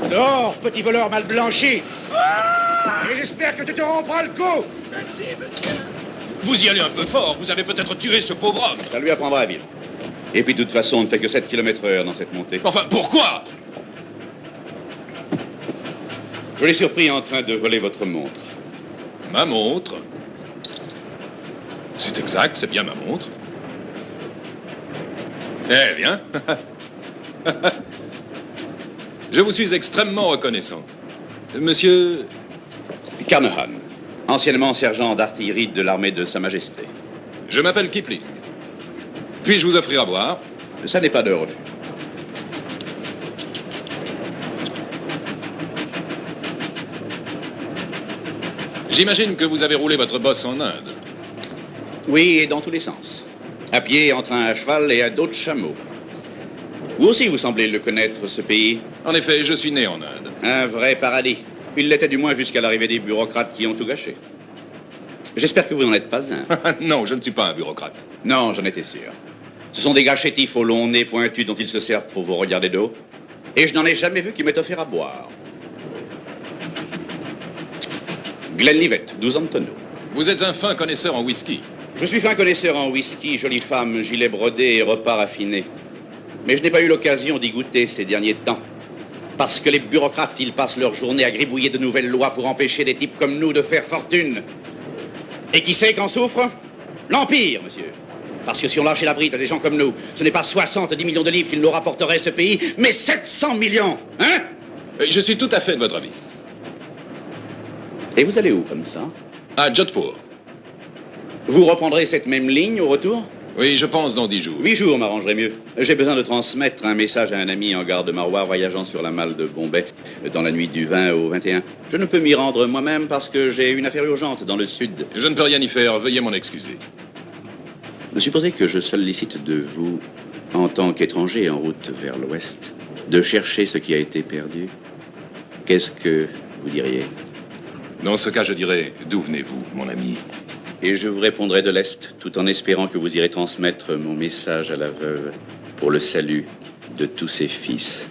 Dehors, petit voleur mal blanchi. Et j'espère que tu te rompras le cou. Vous y allez un peu fort, vous avez peut-être tué ce pauvre homme. Ça lui apprendra à vivre. Et puis de toute façon, on ne fait que 7 km/h dans cette montée. Enfin, pourquoi? Je l'ai surpris en train de voler votre montre. Ma montre? C'est exact, c'est bien ma montre. Eh bien. Je vous suis extrêmement reconnaissant. Monsieur... Carnahan, anciennement sergent d'artillerie de l'armée de Sa Majesté. Je m'appelle Kipling. Puis-je vous offrir à boire? Ça n'est pas de refus. J'imagine que vous avez roulé votre bosse en Inde. Oui, et dans tous les sens. À pied, en train, à cheval et à dos de chameau. Vous aussi, vous semblez le connaître, ce pays. En effet, je suis né en Inde. Un vrai paradis. Il l'était du moins jusqu'à l'arrivée des bureaucrates qui ont tout gâché. J'espère que vous n'en êtes pas un. Non, je ne suis pas un bureaucrate. Non, j'en étais sûr. Ce sont des gars chétifs au long nez pointu dont ils se servent pour vous regarder de haut. Et je n'en ai jamais vu qui m'ait offert à boire. Glenlivet, 12 ans de tonneau. Vous êtes un fin connaisseur en whisky. Je suis fin connaisseur en whisky, jolie femme, gilet brodé et repas raffinés. Mais je n'ai pas eu l'occasion d'y goûter ces derniers temps. Parce que les bureaucrates, ils passent leur journée à gribouiller de nouvelles lois pour empêcher des types comme nous de faire fortune. Et qui sait qu'en souffre? L'Empire, monsieur. Parce que si on lâchait la bride à des gens comme nous, ce n'est pas 70 millions de livres qu'il nous rapporterait ce pays, mais 700 millions, hein? Je suis tout à fait de votre avis. Et vous allez où comme ça? À Jodhpur. Vous reprendrez cette même ligne au retour? Oui, je pense dans 10 jours. 8 jours m'arrangerait mieux. J'ai besoin de transmettre un message à un ami en gare de Marwar voyageant sur la malle de Bombay dans la nuit du 20 au 21. Je ne peux m'y rendre moi-même parce que j'ai une affaire urgente dans le sud. Je ne peux rien y faire, veuillez m'en excuser. Supposez que je sollicite de vous, en tant qu'étranger en route vers l'ouest, de chercher ce qui a été perdu. Qu'est-ce que vous diriez? Dans ce cas, je dirais, d'où venez-vous, mon ami? Et je vous répondrai de l'Est, tout en espérant que vous irez transmettre mon message à la veuve pour le salut de tous ses fils.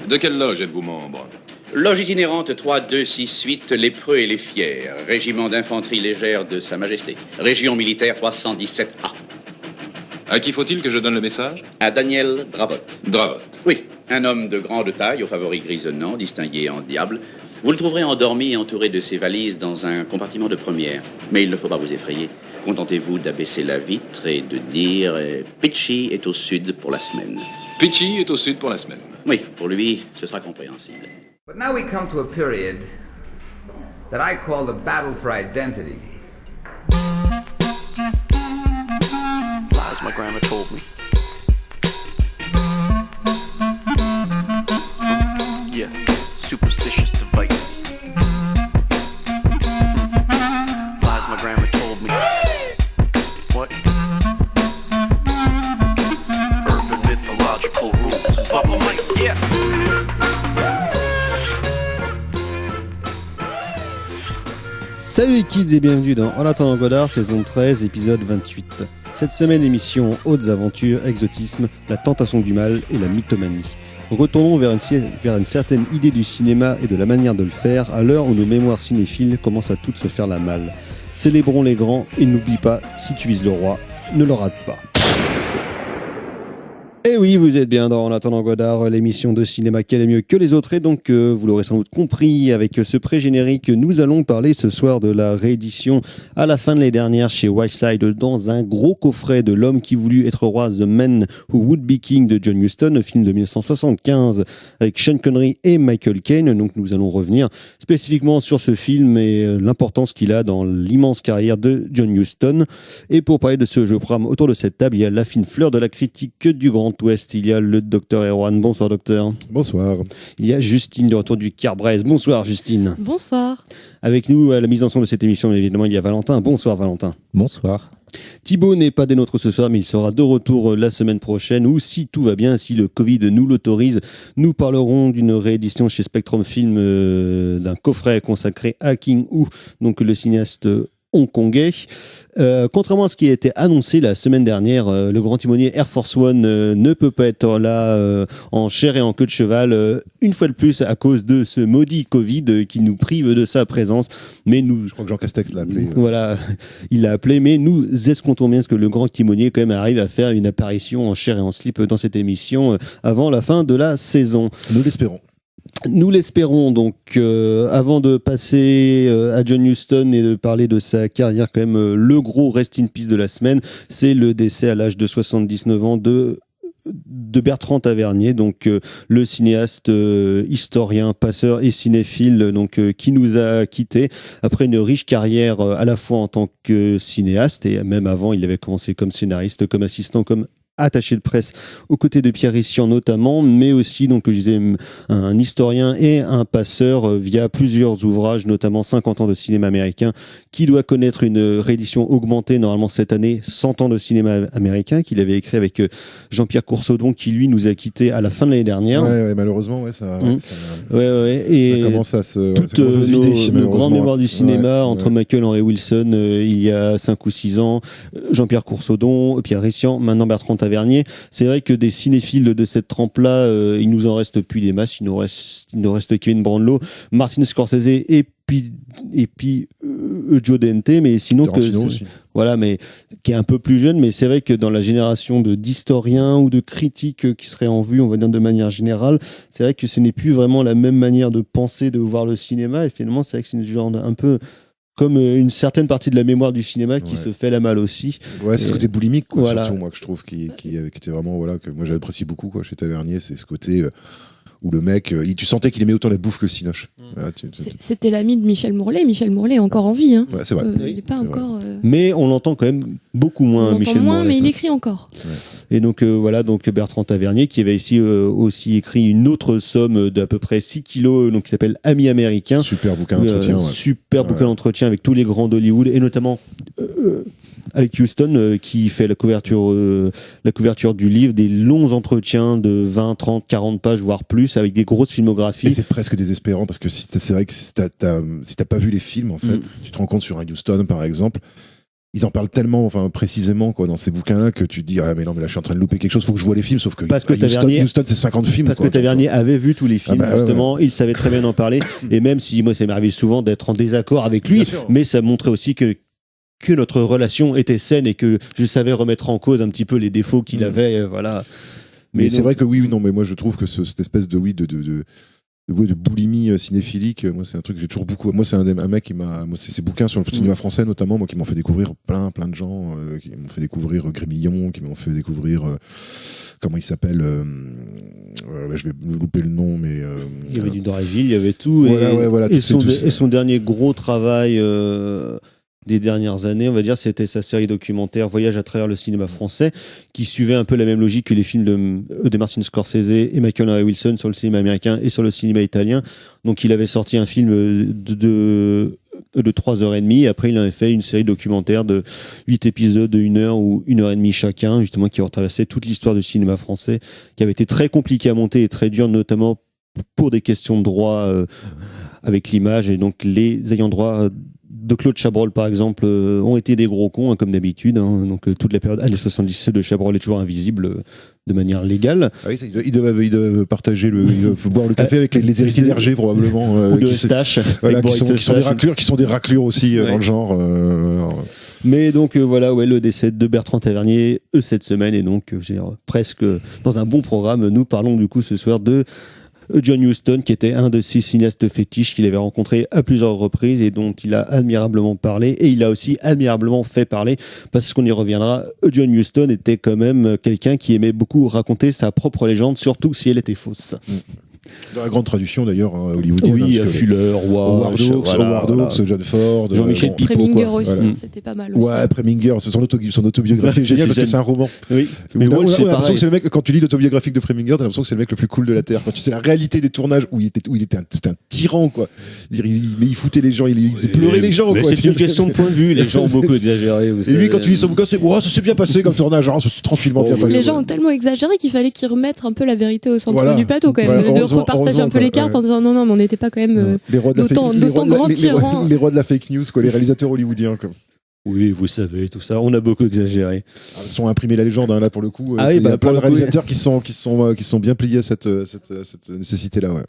De quelle loge êtes-vous membre? Loge itinérante 3268, lépreux et les fiers, régiment d'infanterie légère de Sa Majesté, région militaire 317A. À qui faut-il que je donne le message? À Daniel Dravot. Dravot. Oui, un homme de grande taille, aux favoris grisonnants, distingué en diable. Vous le trouverez endormi et entouré de ses valises dans un compartiment de première. Mais il ne faut pas vous effrayer. Contentez-vous d'abaisser la vitre et de dire « Pitchy est au sud pour la semaine ». Pitchy est au sud pour la semaine. Oui, pour lui, ce sera compréhensible. But now we come to a period that I call the battle for identity. Lies my grandma told me. Yeah, superstitious devices. Lies my grandma told me. What? Urban mythological rules and bubble mice. Yeah. Salut les kids et bienvenue dans En attendant Godard, saison 13, épisode 28. Cette semaine, émission Hautes aventures, exotisme, la tentation du mal et la mythomanie. Retournons vers une certaine idée du cinéma et de la manière de le faire à l'heure où nos mémoires cinéphiles commencent à toutes se faire la malle. Célébrons les grands et n'oublie pas, si tu vises le roi, ne le rate pas. Et oui, vous êtes bien dans En attendant Godard, l'émission de cinéma qui est mieux que les autres. Et donc, vous l'aurez sans doute compris, avec ce pré-générique, nous allons parler ce soir de la réédition à la fin de l'année dernière chez Wildside dans un gros coffret de L'homme qui voulut être roi, The Man Who Would Be King de John Huston, film de 1975 avec Sean Connery et Michael Caine. Donc, nous allons revenir spécifiquement sur ce film et l'importance qu'il a dans l'immense carrière de John Huston. Et pour parler de ce jeu programme autour de cette table, il y a la fine fleur de la critique du Grand Ouest, il y a le docteur Erwan. Bonsoir docteur. Bonsoir. Il y a Justine de retour du Car-Brest. Bonsoir Justine. Bonsoir. Avec nous à la mise en son de cette émission, évidemment, il y a Valentin. Bonsoir Valentin. Bonsoir. Thibaut n'est pas des nôtres ce soir, mais il sera de retour la semaine prochaine, ou si tout va bien, si le Covid nous l'autorise, nous parlerons d'une réédition chez Spectrum Film d'un coffret consacré à King Hu, donc le cinéaste hongkongais. Contrairement à ce qui a été annoncé la semaine dernière, le grand timonier Air Force One ne peut pas être là en chair et en queue de cheval, une fois de plus à cause de ce maudit Covid qui nous prive de sa présence. Mais nous, Je crois que Jean Castex l'a appelé. voilà, il l'a appelé, mais nous escomptons bien ce que le grand timonier quand même arrive à faire une apparition en chair et en slip dans cette émission avant la fin de la saison. Nous l'espérons. Nous l'espérons donc. Avant de passer à John Huston et de parler de sa carrière, quand même, le gros rest in peace de la semaine, c'est le décès à l'âge de 79 ans de Bertrand Tavernier, donc le cinéaste, historien, passeur et cinéphile, donc qui nous a quittés après une riche carrière à la fois en tant que cinéaste et même avant, il avait commencé comme scénariste, comme assistant, comme attaché de presse aux côtés de Pierre Rissian notamment, mais aussi, donc, je disais, un historien et un passeur via plusieurs ouvrages, notamment 50 ans de cinéma américain, qui doit connaître une réédition augmentée normalement cette année, 100 ans de cinéma américain, qu'il avait écrit avec Jean-Pierre Coursaudon, qui lui nous a quittés à la fin de l'année dernière. Ouais, malheureusement, ça Et commence à se toutes vider, nos grandes mémoires du cinéma, Ouais, entre Michael Henry Wilson il y a 5 ou 6 ans, Jean-Pierre Coursaudon, Pierre Rissian, maintenant Bertrand Tavernier. C'est vrai que des cinéphiles de cette trempe-là, il nous en reste plus des masses. Il nous reste Kevin Brandlow, Martin Scorsese et puis Joe Dante, mais sinon aussi. Voilà, mais qui est un peu plus jeune. Mais c'est vrai que dans la génération d'historiens ou de critiques qui seraient en vue, on va dire de manière générale, c'est vrai que ce n'est plus vraiment la même manière de penser, de voir le cinéma. Et finalement, c'est vrai que c'est une genre un peu comme une certaine partie de la mémoire du cinéma qui se fait la malle aussi. Ouais, c'est ce côté boulimique, quoi, voilà. surtout, moi, que je trouve qui était vraiment, voilà, que moi j'apprécie beaucoup, quoi, chez Tavernier, c'est ce côté où le mec, tu sentais qu'il aimait autant la bouffe que le cinoche. Voilà, C'était l'ami de Michel Mourlet. Michel Mourlet est encore en vie. Hein. Ouais, c'est vrai. Il n'est pas encore. Mais on l'entend quand même beaucoup moins, Michel Mourlet. Mais il écrit encore. Ouais. Et donc voilà, donc Bertrand Tavernier qui avait ici aussi écrit une autre somme d'à peu près 6 kilos, donc qui s'appelle Amis américains. Super bouquin d'entretien. Super bouquin d'entretien avec tous les grands d'Hollywood et notamment avec Houston qui fait la couverture du livre, des longs entretiens de 20, 30, 40 pages, voire plus, avec des grosses filmographies. Et c'est presque désespérant parce que c'est vrai que si t'as pas vu les films, en fait, tu te rends compte sur un Houston, par exemple, ils en parlent tellement, précisément, quoi, dans ces bouquins-là, que tu te dis, ah, mais non, mais là, je suis en train de louper quelque chose, faut que je vois les films, sauf que Houston, c'est 50 films. Parce que Tavernier avait vu tous les films, justement, il savait très bien en parler, et même si, moi, ça m'arrive souvent d'être en désaccord avec lui, mais ça montrait aussi que notre relation était saine et que je savais remettre en cause un petit peu les défauts qu'il avait, voilà. Mais c'est vrai que mais moi, je trouve que cette espèce de boulimie cinéphilique, moi c'est un truc que j'ai toujours beaucoup. Moi c'est un mec qui m'a, moi c'est ses bouquins sur le cinéma français notamment, moi qui m'ont fait découvrir plein de gens, qui m'ont fait découvrir Grémillon, qui m'ont fait découvrir comment il s'appelle, là je vais me louper le nom, mais il y avait du Doréville, il y avait tout, et son dernier gros travail des dernières années, on va dire, c'était sa série documentaire Voyage à travers le cinéma français, qui suivait un peu la même logique que les films de Martin Scorsese et Michael Henry Wilson sur le cinéma américain et sur le cinéma italien. Donc il avait sorti un film de 3h30, après il en avait fait une série documentaire de 8 épisodes de 1 heure ou 1h30 chacun, justement, qui retraversait toute l'histoire du cinéma français, qui avait été très compliqué à monter et très dur, notamment pour des questions de droit avec l'image, et donc les ayants droit de Claude Chabrol, par exemple, ont été des gros cons, comme d'habitude. Donc toute la période années 70 de Chabrol est toujours invisible de manière légale. Ah oui, ils doivent partager boire le café avec les héritiers d'Hergé, probablement. Ou de Eustache. Voilà, qui sont des raclures aussi dans le genre. Mais donc le décès de Bertrand Tavernier cette semaine, et donc presque dans un bon programme, nous parlons du coup ce soir de John Huston, qui était un de ses cinéastes fétiches qu'il avait rencontré à plusieurs reprises et dont il a admirablement parlé, et il a aussi admirablement fait parler, parce qu'on y reviendra. John Huston était quand même quelqu'un qui aimait beaucoup raconter sa propre légende, surtout si elle était fausse. Dans la grande tradition d'ailleurs hollywoodienne. Oui, Fuller, Howard Hawks, John Ford, Jean-Michel Pippo. Preminger aussi, c'était pas mal aussi. Ouais, Preminger, c'est son autobiographie. Génial parce que c'est un roman. Oui. Mais on a l'impression que c'est le mec, quand tu lis l'autobiographique de Preminger, t'as l'impression que c'est le mec le plus cool de la Terre. Quand tu sais la réalité des tournages où c'était un tyran, quoi. Mais il foutait les gens, il faisait pleurer les gens, quoi. C'est une question de point de vue, les gens ont beaucoup exagéré. Et lui, quand tu lis son bouquin, c'est ça s'est bien passé comme tournage, ça s'est tranquillement bien passé. Les gens ont tellement exagéré qu'il fallait qu'ils remettent un peu la vérité au centre du plateau, quand même. repartage un peu les cartes en disant non, mais on n'était pas quand même les rois de la d'autant fake- grands tyrans. les rois de la fake news, quoi, les réalisateurs hollywoodiens, quoi. Oui, vous savez, tout ça, on a beaucoup exagéré. Ils sont imprimés la légende, hein, là, pour le coup. Ah oui, Il y bah, a plein pour de le coup, réalisateurs qui sont bien pliés à cette nécessité-là, ouais.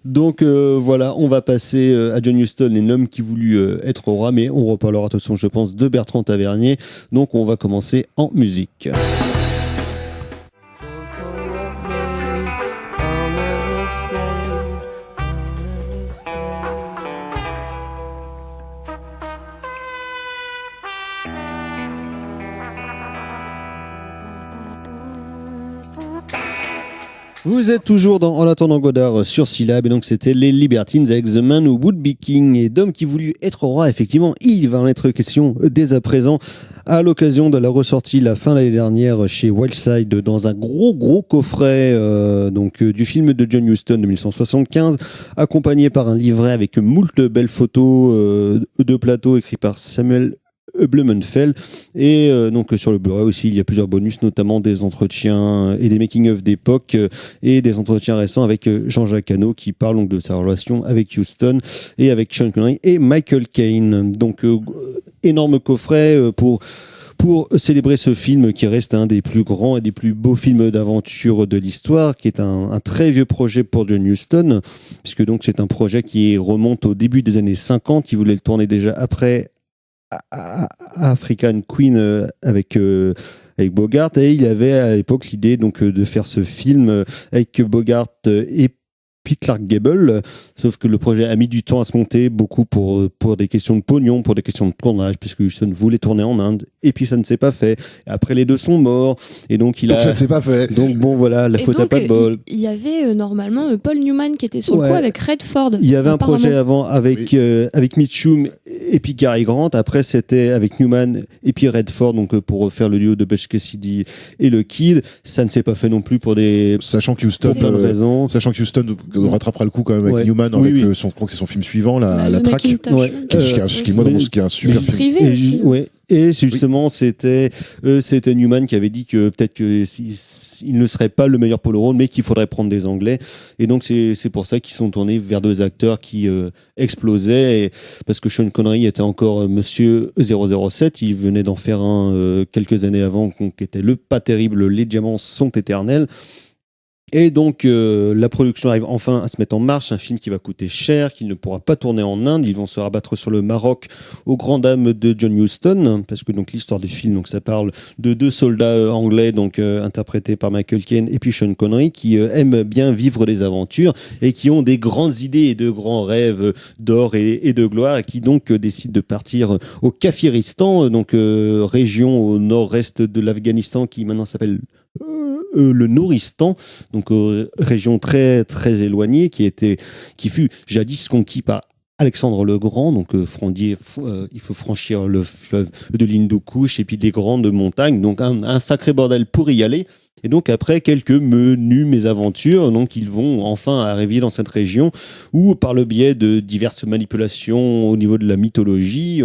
Donc voilà, on va passer à John Huston et l'homme qui voulut être roi, mais on reparlera de toute façon, je pense, de Bertrand Tavernier. Donc on va commencer en musique. Vous êtes toujours dans En attendant Godard sur Syllab, et donc c'était les Libertines avec The Man Who Would Be King, et d'homme qui voulut être roi. Effectivement, il va en être question dès à présent à l'occasion de la ressortie la fin de l'année dernière chez Wildside dans un gros coffret du film de John Huston de 1975, accompagné par un livret avec moult belles photos de plateau écrit par Samuel Blumenfeld, et donc sur le Blu-ray aussi il y a plusieurs bonus, notamment des entretiens et des making-of d'époque et des entretiens récents avec Jean-Jacques Hano qui parle donc de sa relation avec Huston et avec Sean Connery et Michael Caine. Donc énorme coffret pour célébrer ce film qui reste un des plus grands et des plus beaux films d'aventure de l'histoire, qui est un très vieux projet pour John Huston, puisque donc c'est un projet qui remonte au début des années 50. Il voulait le tourner déjà après African Queen avec Bogart, et il avait à l'époque l'idée donc de faire ce film avec Bogart et puis Clark Gable, sauf que le projet a mis du temps à se monter, beaucoup pour des questions de pognon, pour des questions de tournage, puisque Huston voulait tourner en Inde, et puis ça ne s'est pas fait. Et après, les deux sont morts, et donc ça ne s'est pas fait. Donc bon, voilà, la faute à pas de bol. Il y avait normalement Paul Newman qui était sur le coup avec Redford. Il y avait un projet avant avec Mitchum et puis Cary Grant. Après, c'était avec Newman et puis Redford, donc pour faire le duo de Butch Cassidy et le Kid. Ça ne s'est pas fait non plus pour plein de raisons. Sachant que Huston rattrapera le coup quand même avec Newman, avec je crois que c'est son film suivant, la Traque, qui est un super film. Et justement, c'était Newman qui avait dit que peut-être qu'il ne serait pas le meilleur pour le rôle, mais qu'il faudrait prendre des Anglais. Et donc, c'est pour ça qu'ils sont tournés vers deux acteurs qui explosaient. Parce que Sean Connery était encore Monsieur 007. Il venait d'en faire un quelques années avant, qui était le pas terrible, Les Diamants sont éternels. Et donc la production arrive enfin à se mettre en marche, un film qui va coûter cher, qui ne pourra pas tourner en Inde. Ils vont se rabattre sur le Maroc aux grandes dames de John Huston, parce que donc l'histoire du film, donc ça parle de deux soldats anglais, donc interprétés par Michael Caine et puis Sean Connery, qui aiment bien vivre des aventures et qui ont des grandes idées et de grands rêves d'or et de gloire, et qui donc décident de partir au Kafiristan, donc région au nord-est de l'Afghanistan qui maintenant s'appelle le Nouristan, donc région très très éloignée, qui fut jadis conquis par Alexandre le Grand. Donc il faut franchir le fleuve de l'Hindoukouche et puis des grandes montagnes, donc un sacré bordel pour y aller. Et donc après quelques menues mésaventures, donc ils vont enfin arriver dans cette région où, par le biais de diverses manipulations au niveau de la mythologie,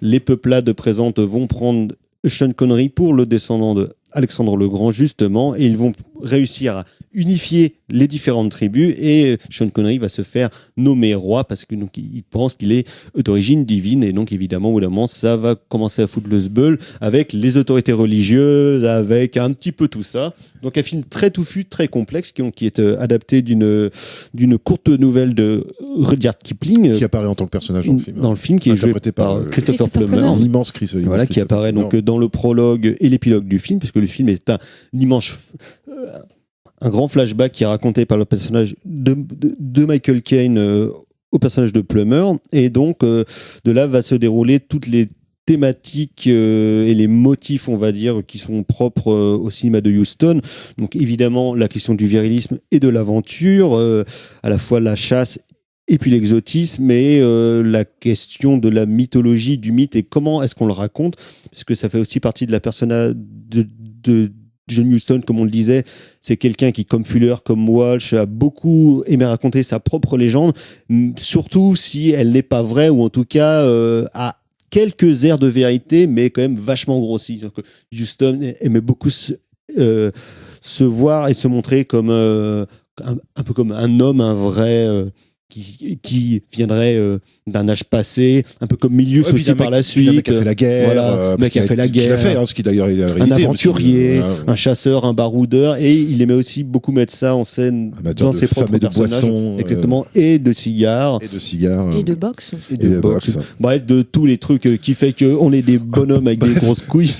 les peuplades présentes vont prendre Sean Connery pour le descendant de Alexandre le Grand, justement, et ils vont réussir à unifier les différentes tribus, et Sean Connery va se faire nommer roi parce que donc il pense qu'il est d'origine divine, et donc évidemment au bout d'un moment ça va commencer à foutre le sbeul avec les autorités religieuses, avec un petit peu tout ça. Donc un film très touffu, très complexe, qui est adapté d'une courte nouvelle de Rudyard Kipling, qui apparaît en tant que personnage dans le film, qui est joué par Christopher Plummer, un immense Chris, voilà, qui apparaît donc dans le prologue et l'épilogue du film, puisque le film est un grand flashback qui est raconté par le personnage de Michael Caine au personnage de Plummer, et donc de là va se dérouler toutes les thématiques et les motifs, on va dire, qui sont propres au cinéma de Huston. Donc évidemment la question du virilisme et de l'aventure, à la fois la chasse et puis l'exotisme, et la question de la mythologie, du mythe, et comment est-ce qu'on le raconte, parce que ça fait aussi partie de la persona de John Huston, comme on le disait. C'est quelqu'un qui, comme Fuller, comme Walsh, a beaucoup aimé raconter sa propre légende, surtout si elle n'est pas vraie, ou en tout cas a quelques airs de vérité, mais quand même vachement grossi. Donc, Huston aimait beaucoup se voir et se montrer comme un peu comme un homme, un vrai, qui viendrait d'un âge passé, un peu comme Milius Ouais, puis aussi d'un par mec- la puis d'un suite. mec qui a fait la guerre, Voilà, mec qui a fait la qui l'a guerre. fait, hein, ce qui d'ailleurs est la Un réalité, aventurier, parce que, un chasseur, un baroudeur, et il aimait aussi beaucoup mettre ça en scène Amateur dans de ses femmes propres et de personnages, boissons, exactement, et de cigares, et de cigares. Et de boxe. et et de de boxe. boxe. Bref, de tous les trucs qui fait qu'on est des bonhommes avec des grosses couilles.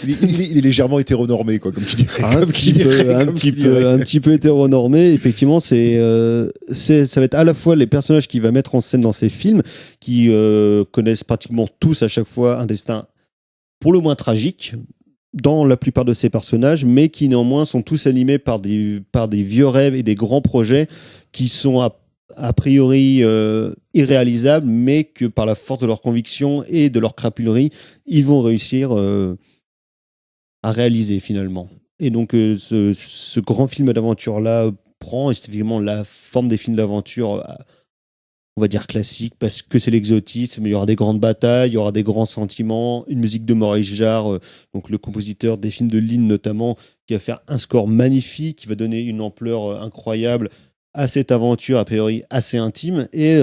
Il est légèrement hétéronormé, quoi, comme tu dirais. Un petit peu hétéronormé. Effectivement, ça va être à la fois les personnages qu'il va mettre en scène dans ses films, qui connaissent pratiquement tous à chaque fois un destin pour le moins tragique dans la plupart de ces personnages, mais qui néanmoins sont tous animés par des vieux rêves et des grands projets qui sont a priori irréalisables, mais que par la force de leur conviction et de leur crapulerie, ils vont réussir à réaliser finalement. Et donc ce grand film d'aventure-là prend effectivement la forme des films d'aventure, on va dire classique, parce que c'est l'exotisme, il y aura des grandes batailles, il y aura des grands sentiments, une musique de Maurice Jarre, donc le compositeur des films de Lynn notamment, qui va faire un score magnifique, qui va donner une ampleur incroyable à cette aventure a priori assez intime, et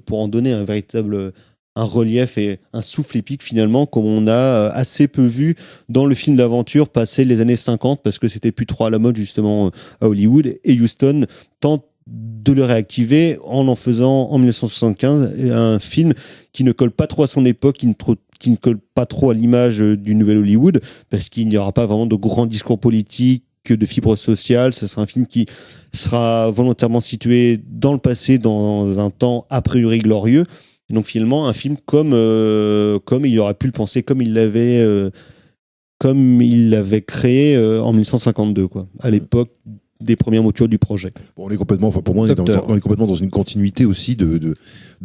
pour en donner un relief et un souffle épique finalement, comme on a assez peu vu dans le film d'aventure passé les années 50, parce que c'était plus trop à la mode justement à Hollywood, et Huston tente de le réactiver en faisant en 1975 un film qui ne colle pas trop à son époque, qui ne colle pas trop à l'image du nouvel Hollywood, parce qu'il n'y aura pas vraiment de grands discours politiques, que de fibres sociales. Ce sera un film qui sera volontairement situé dans le passé, dans un temps a priori glorieux. Et donc finalement un film comme il aurait pu le penser, comme il l'avait créé en 1952, quoi, à l'époque des premières moutures du projet. Bon, on est complètement, enfin pour moi, on est complètement dans une continuité aussi de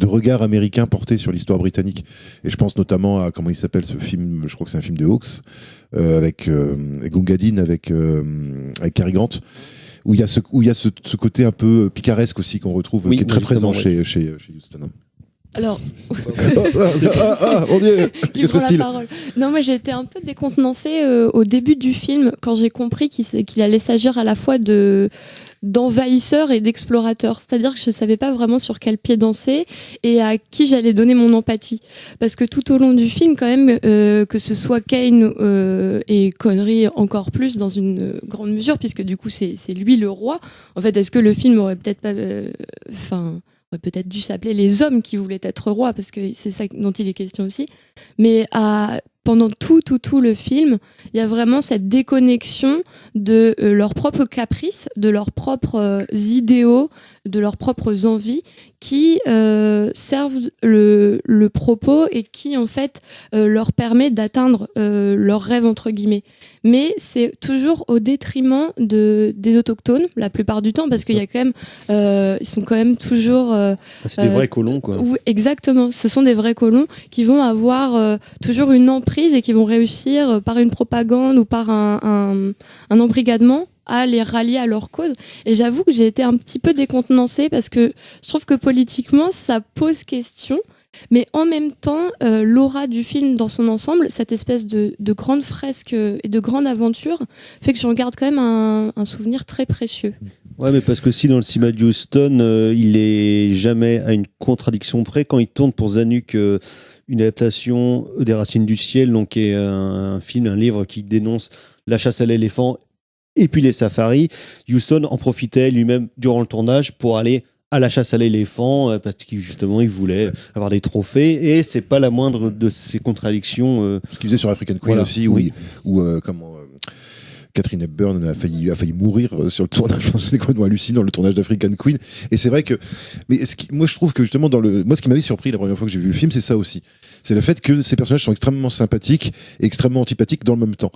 regard américain porté sur l'histoire britannique. Et je pense notamment à, comment il s'appelle ce film, je crois que c'est un film de Hawks, avec Gunga Din, avec Cary Grant, où il y a ce côté un peu picaresque aussi qu'on retrouve, qui est très présent chez Huston. Alors, mon Dieu, qui qu'est-ce prend que la style. parole. Non, moi j'ai été un peu décontenancée au début du film quand j'ai compris qu'il allait s'agir à la fois d'envahisseur et d'explorateur. C'est-à-dire que je savais pas vraiment sur quel pied danser et à qui j'allais donner mon empathie. Parce que tout au long du film, quand même, que ce soit Kane et Connery encore plus dans une grande mesure, puisque du coup c'est lui le roi. En fait, est-ce que le film aurait peut-être pas, aurait peut-être dû s'appeler Les Hommes qui voulaient être rois, parce que c'est ça dont il est question aussi. Mais pendant tout le film, il y a vraiment cette déconnexion de leurs propres caprices, de leurs propres idéaux, de leurs propres envies qui servent le propos et qui en fait leur permet d'atteindre leurs rêves entre guillemets. Mais c'est toujours au détriment des autochtones la plupart du temps, parce qu'il y a quand même ils sont quand même toujours c'est des vrais colons, quoi. Exactement, ce sont des vrais colons qui vont avoir toujours une emprise et qui vont réussir par une propagande ou par un embrigadement à les rallier à leur cause. Et j'avoue que j'ai été un petit peu décontenancée, parce que je trouve que politiquement ça pose question, mais en même temps l'aura du film dans son ensemble, cette espèce de grande fresque et de grande aventure, fait que j'en garde quand même un souvenir très précieux. Ouais, mais parce que si dans le cinéma de Huston, il est jamais à une contradiction près. Quand il tourne pour Zanuck une adaptation des Racines du ciel, donc qui est un film, un livre qui dénonce la chasse à l'éléphant et puis les safaris, Huston en profitait lui-même durant le tournage pour aller à la chasse à l'éléphant, parce qu'il justement il voulait avoir des trophées, et c'est pas la moindre de ces contradictions. Ce qu'il faisait sur African Queen Voilà. aussi, Oui. où Catherine Hepburn a failli mourir sur le tournage. Je pense que c'était complètement hallucinant, le tournage d'African Queen. Et c'est vrai que, mais moi je trouve que justement moi ce qui m'avait surpris la première fois que j'ai vu le film, c'est ça aussi. C'est le fait que ces personnages sont extrêmement sympathiques et extrêmement antipathiques dans le même temps.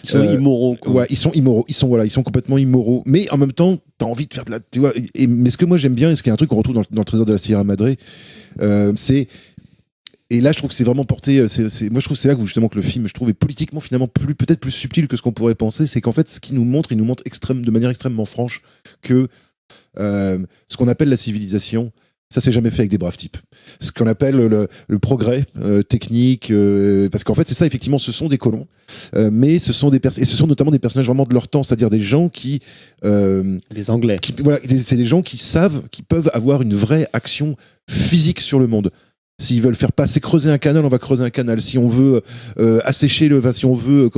Ils sont immoraux, quoi. Ouais, ils sont immoraux. Ils sont complètement immoraux. Mais en même temps, t'as envie de faire de la, tu vois. Mais ce que moi j'aime bien, et ce qui est un truc qu'on retrouve dans le Trésor de la Sierra Madre, c'est, et là je trouve que c'est vraiment porté, moi je trouve que c'est là que justement que le film, je trouve, est politiquement finalement peut-être plus subtil que ce qu'on pourrait penser. C'est qu'en fait ce qu'il nous montre, il nous montre de manière extrêmement franche que ce qu'on appelle la civilisation, Ça, c'est jamais fait avec des braves types. Ce qu'on appelle le progrès technique, parce qu'en fait, c'est ça, effectivement, ce sont des colons, mais ce sont et ce sont notamment des personnages vraiment de leur temps, c'est-à-dire des gens qui... Les Anglais. Voilà, c'est des gens qui savent, qui peuvent avoir une vraie action physique sur le monde. S'ils veulent faire passer, creuser un canal, on va creuser un canal. Si on veut assécher si on veut,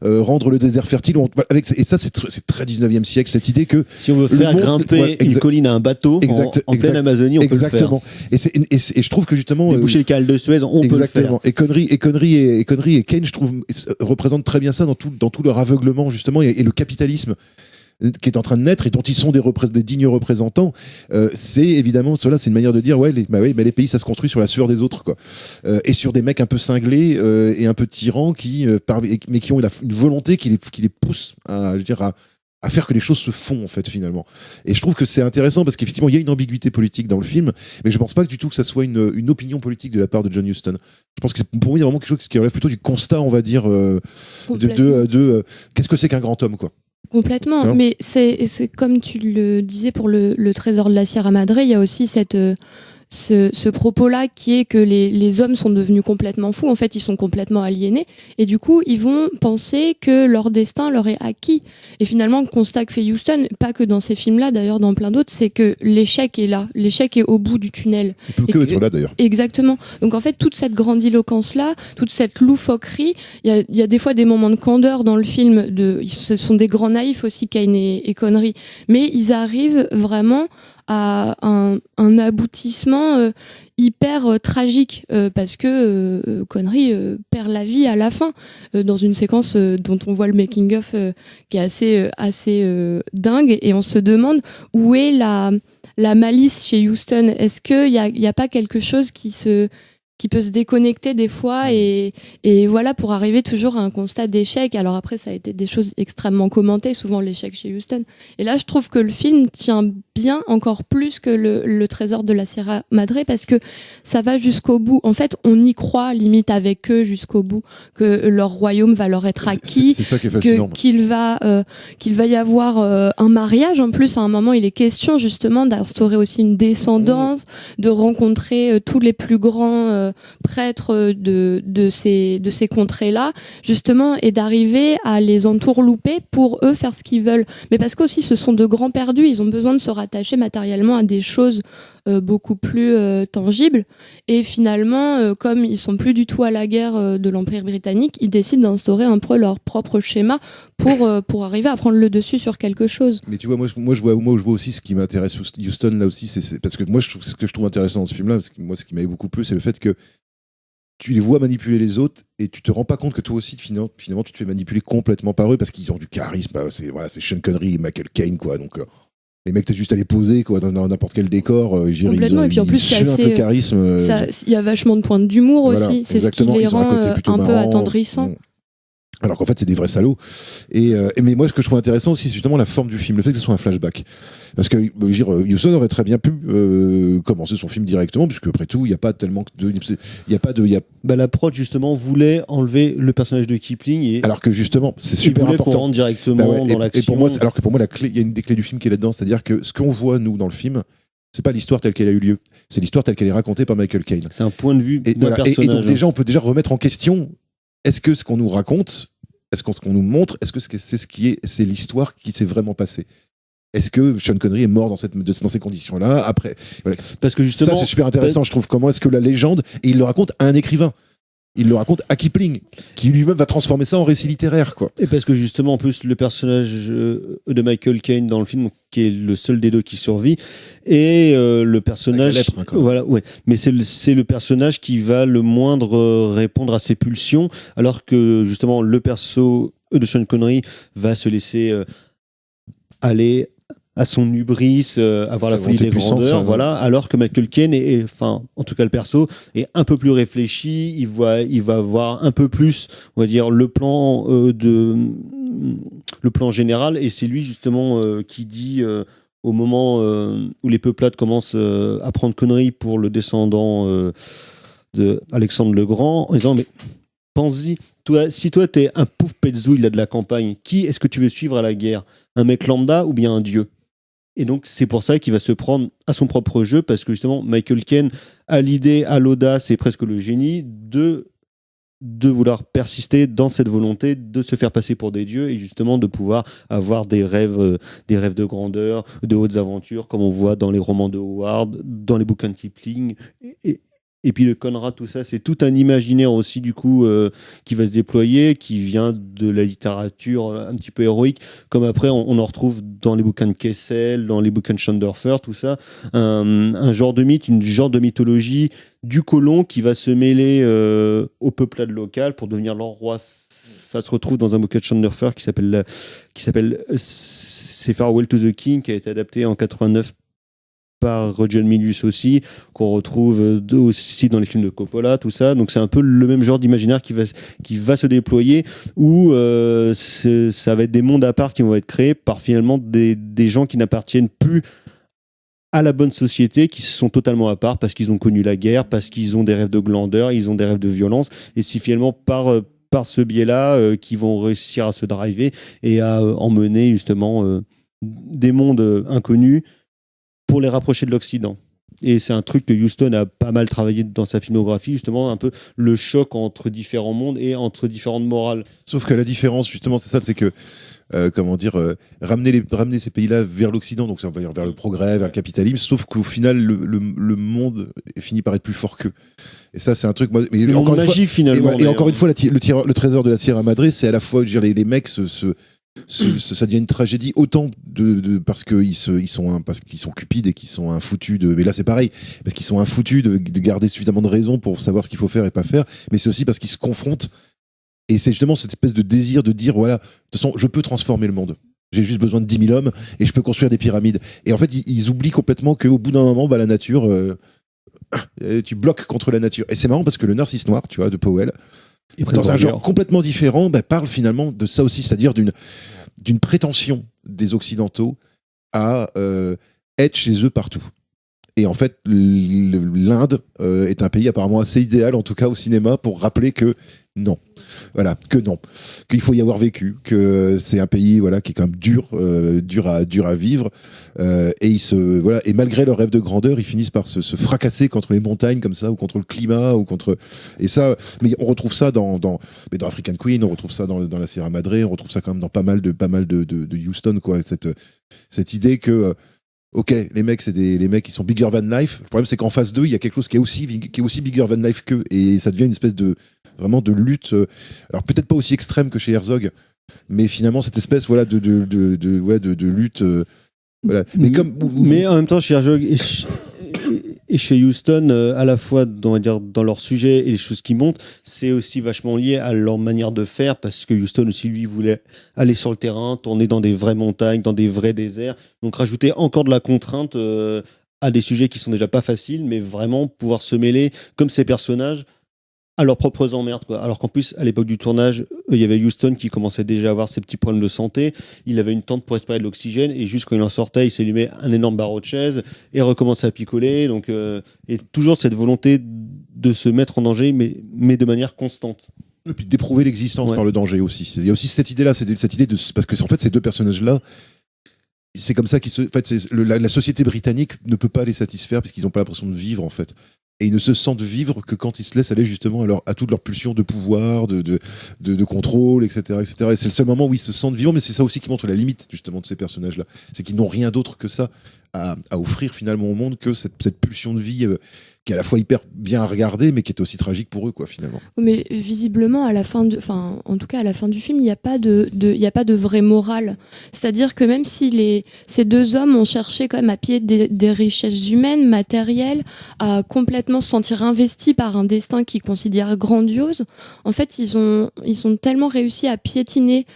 rendre le désert fertile, et ça, c'est très 19e siècle, cette idée que... Si on veut faire grimper une colline à un bateau en pleine Amazonie, on peut le faire. Et je trouve que justement... Déboucher le canal de Suez, on peut le faire. Et Connery et Kane, je trouve, représentent très bien ça dans tout leur aveuglement, justement, et le capitalisme qui est en train de naître et dont ils sont des dignes représentants, c'est évidemment cela, c'est une manière de dire les pays ça se construit sur la sueur des autres, quoi, et sur des mecs un peu cinglés et un peu tyrans mais qui ont une volonté qui les pousse à faire que les choses se font, en fait, finalement. Et je trouve que c'est intéressant parce qu'effectivement il y a une ambiguïté politique dans le film, mais je pense pas du tout que ça soit une opinion politique de la part de John Huston. Je pense que pour moi il y a vraiment quelque chose qui relève plutôt du constat, on va dire, de qu'est-ce que c'est qu'un grand homme, quoi. Complètement, mais c'est comme tu le disais pour le trésor de la Sierra Madre, il y a aussi ce propos-là qui est que les hommes sont devenus complètement fous, en fait ils sont complètement aliénés, et du coup ils vont penser que leur destin leur est acquis. Et finalement le constat que fait Huston, pas que dans ces films-là, d'ailleurs dans plein d'autres, c'est que l'échec est là, l'échec est au bout du tunnel. Il peut être là d'ailleurs. Exactement. Donc en fait toute cette grandiloquence-là, toute cette loufoquerie, il y a des fois des moments de candeur dans le film, ce sont des grands naïfs aussi, Kane et Connery, mais ils arrivent vraiment à un aboutissement hyper tragique, parce que Connery perd la vie à la fin, dans une séquence dont on voit le making of qui est assez dingue, et on se demande où est la malice chez Huston. Est-ce qu'il y a pas quelque chose qui peut se déconnecter des fois et voilà, pour arriver toujours à un constat d'échec. Alors après, ça a été des choses extrêmement commentées, souvent l'échec chez Huston. Et là, je trouve que le film tient bien, encore plus que le trésor de la Sierra Madre, parce que ça va jusqu'au bout. En fait, on y croit limite avec eux jusqu'au bout, que leur royaume va leur être acquis, c'est ça qui est fascinant, qu'il va y avoir un mariage. En plus, à un moment, il est question justement d'instaurer aussi une descendance, de rencontrer tous les plus grands prêtres de ces contrées-là, justement, et d'arriver à les entourlouper pour eux faire ce qu'ils veulent. Mais parce qu'aussi, ce sont de grands perdus, ils ont besoin de se rattacher matériellement à des choses beaucoup plus tangibles. Et finalement, comme ils sont plus du tout à la guerre de l'Empire britannique, ils décident d'instaurer un peu leur propre schéma pour arriver à prendre le dessus sur quelque chose. Mais tu vois, moi je vois aussi ce qui m'intéresse Huston là aussi, c'est parce que moi ce que je trouve intéressant dans ce film là, parce que moi ce qui m'avait beaucoup plu, c'est le fait que tu les vois manipuler les autres et tu te rends pas compte que toi aussi finalement tu te fais manipuler complètement par eux, parce qu'ils ont du charisme. C'est Sean Connery et Michael Caine, quoi. Donc les mecs, t'as juste à les poser, quoi, dans n'importe quel décor. Complètement. Et puis en plus, c'est assez, le charisme. Il y a vachement de points d'humour, voilà, aussi. C'est ce qui les rend un peu attendrissants. Alors qu'en fait, c'est des vrais salauds. Mais moi, ce que je trouve intéressant aussi, c'est justement la forme du film, le fait que ce soit un flashback. Parce que Huston aurait très bien pu commencer son film directement, puisque après tout, il n'y a pas tellement de... l'approche, justement, voulait enlever le personnage de Kipling. Alors que justement, c'est super important. Pour rentrer directement dans l'action. Et pour moi, alors que pour moi, il y a une des clés du film qui est là-dedans, c'est-à-dire que ce qu'on voit, nous, dans le film, c'est pas l'histoire telle qu'elle a eu lieu, c'est l'histoire telle qu'elle est racontée par Michael Caine. C'est un point de vue d'un personnage. Et donc déjà, on peut déjà remettre en question, est-ce que ce qu'on nous raconte, est-ce qu'on nous montre, est-ce que c'est l'histoire qui s'est vraiment passée? Est-ce que Sean Connery est mort dans ces conditions-là après? Voilà. Parce que justement, ça c'est super intéressant, je trouve. Comment est-ce que la légende, et il le raconte à un écrivain, il le raconte à Kipling, qui lui-même va transformer ça en récit littéraire, quoi. Et parce que justement, en plus, le personnage de Michael Caine dans le film, qui est le seul des deux qui survit, et le personnage, lettre, hein, voilà, ouais, mais c'est le personnage qui va le moindre répondre à ses pulsions, alors que justement le perso de Sean Connery va se laisser aller à son hubris, avoir la folie des grandeurs, hein, voilà, alors que Michael Caine enfin, en tout cas le perso, est un peu plus réfléchi, il va voir un peu plus, on va dire, le plan général, et c'est lui justement qui dit au moment où les peuplades commencent à prendre Connery pour le descendant de Alexandre le Grand, en disant, mais pense-y, si toi t'es un pauvre petzouille là de la campagne, qui est-ce que tu veux suivre à la guerre? Un mec lambda ou bien un dieu? Et donc, c'est pour ça qu'il va se prendre à son propre jeu, parce que justement, Michael Caine a l'idée, a l'audace et presque le génie de vouloir persister dans cette volonté de se faire passer pour des dieux et justement de pouvoir avoir des rêves de grandeur, de hautes aventures, comme on voit dans les romans de Howard, dans les bouquins de Kipling. Et puis le Conrad, tout ça, c'est tout un imaginaire aussi, du coup, qui va se déployer, qui vient de la littérature un petit peu héroïque, comme après, on en retrouve dans les bouquins de Kessel, dans les bouquins de Chanderfer, tout ça. Un genre de mythe, une genre de mythologie du colon qui va se mêler au peuplade local pour devenir leur roi. Ça se retrouve dans un bouquin de Chanderfer qui s'appelle C'est Farewell to the King, qui a été adapté en 89 par Roger Milius aussi, qu'on retrouve aussi dans les films de Coppola, tout ça. Donc c'est un peu le même genre d'imaginaire qui va se déployer, où ça va être des mondes à part qui vont être créés par finalement des gens qui n'appartiennent plus à la bonne société, qui sont totalement à part parce qu'ils ont connu la guerre, parce qu'ils ont des rêves de glandeur, ils ont des rêves de violence, et c'est finalement par ce biais-là qu'ils vont réussir à se driver et à emmener justement des mondes inconnus pour les rapprocher de l'Occident. Et c'est un truc que Huston a pas mal travaillé dans sa filmographie, justement, un peu le choc entre différents mondes et entre différentes morales. Sauf que la différence, justement, c'est ça, c'est que ramener ces pays-là vers l'Occident, donc ça va vers le progrès, vers le capitalisme, sauf qu'au final, le monde finit par être plus fort qu'eux. Et ça, c'est un truc... Mais encore magique, finalement. Et encore une fois, le trésor de la Sierra Madre, c'est à la fois, je veux dire, les mecs ça devient une tragédie autant parce qu'ils sont cupides et qu'ils sont infoutus mais là c'est pareil, parce qu'ils sont infoutus de garder suffisamment de raison pour savoir ce qu'il faut faire et pas faire, mais c'est aussi parce qu'ils se confrontent, et c'est justement cette espèce de désir de dire voilà, de toute façon je peux transformer le monde, j'ai juste besoin de 10 000 hommes et je peux construire des pyramides. Et en fait ils oublient complètement qu'au bout d'un moment la nature tu bloques contre la nature. Et c'est marrant parce que le Narcisse Noir, tu vois, de Powell, dans un genre complètement différent, parle finalement de ça aussi, c'est-à-dire d'une prétention des Occidentaux à être chez eux partout. Et en fait, l'Inde est un pays apparemment assez idéal, en tout cas au cinéma, pour rappeler que non. Voilà, que non. Qu'il faut y avoir vécu, que c'est un pays qui est quand même dur à vivre. Et malgré leur rêve de grandeur, ils finissent par se fracasser contre les montagnes comme ça, ou contre le climat, ou contre... Et ça, mais on retrouve ça dans African Queen, on retrouve ça dans la Sierra Madre, on retrouve ça quand même dans pas mal de Huston, quoi. Cette idée que... Ok, les mecs, c'est les mecs qui sont bigger than life. Le problème, c'est qu'en face d'eux, il y a quelque chose qui est aussi bigger than life qu'eux. Et ça devient une espèce de lutte. Alors, peut-être pas aussi extrême que chez Herzog, mais finalement, cette espèce, de lutte. Mais en même temps, chez Herzog et chez Huston, à la fois on va dire, dans leur sujet et les choses qui montent, c'est aussi vachement lié à leur manière de faire, parce que Huston aussi, lui, voulait aller sur le terrain, tourner dans des vraies montagnes, dans des vrais déserts, donc rajouter encore de la contrainte à des sujets qui sont déjà pas faciles, mais vraiment pouvoir se mêler, comme ces personnages, à leurs propres emmerdes, quoi. Alors qu'en plus, à l'époque du tournage, il y avait Huston qui commençait déjà à avoir ses petits problèmes de santé. Il avait une tente pour respirer de l'oxygène, et juste quand il en sortait, il s'allumait un énorme barreau de chaise et recommençait à picoler. Donc, et toujours cette volonté de se mettre en danger, mais de manière constante. Et puis d'éprouver l'existence par le danger aussi. Il y a aussi cette idée-là, parce que en fait, ces deux personnages-là, c'est comme ça la société britannique ne peut pas les satisfaire parce qu'ils n'ont pas l'impression de vivre, en fait. Et ils ne se sentent vivre que quand ils se laissent aller justement à toutes leurs pulsions de pouvoir, de contrôle, etc., etc. Et c'est le seul moment où ils se sentent vivants, mais c'est ça aussi qui montre la limite justement de ces personnages-là. C'est qu'ils n'ont rien d'autre que ça à offrir finalement au monde, que cette pulsion de vie qui est à la fois hyper bien à regarder, mais qui est aussi tragique pour eux, quoi, finalement. Mais visiblement, à la fin en tout cas à la fin du film, il n'y a pas de vraie morale. C'est-à-dire que même si ces deux hommes ont cherché quand même à piller des richesses humaines, matérielles, à complètement se sentir investis par un destin qu'ils considèrent grandiose, en fait, ils ont tellement réussi à piétiner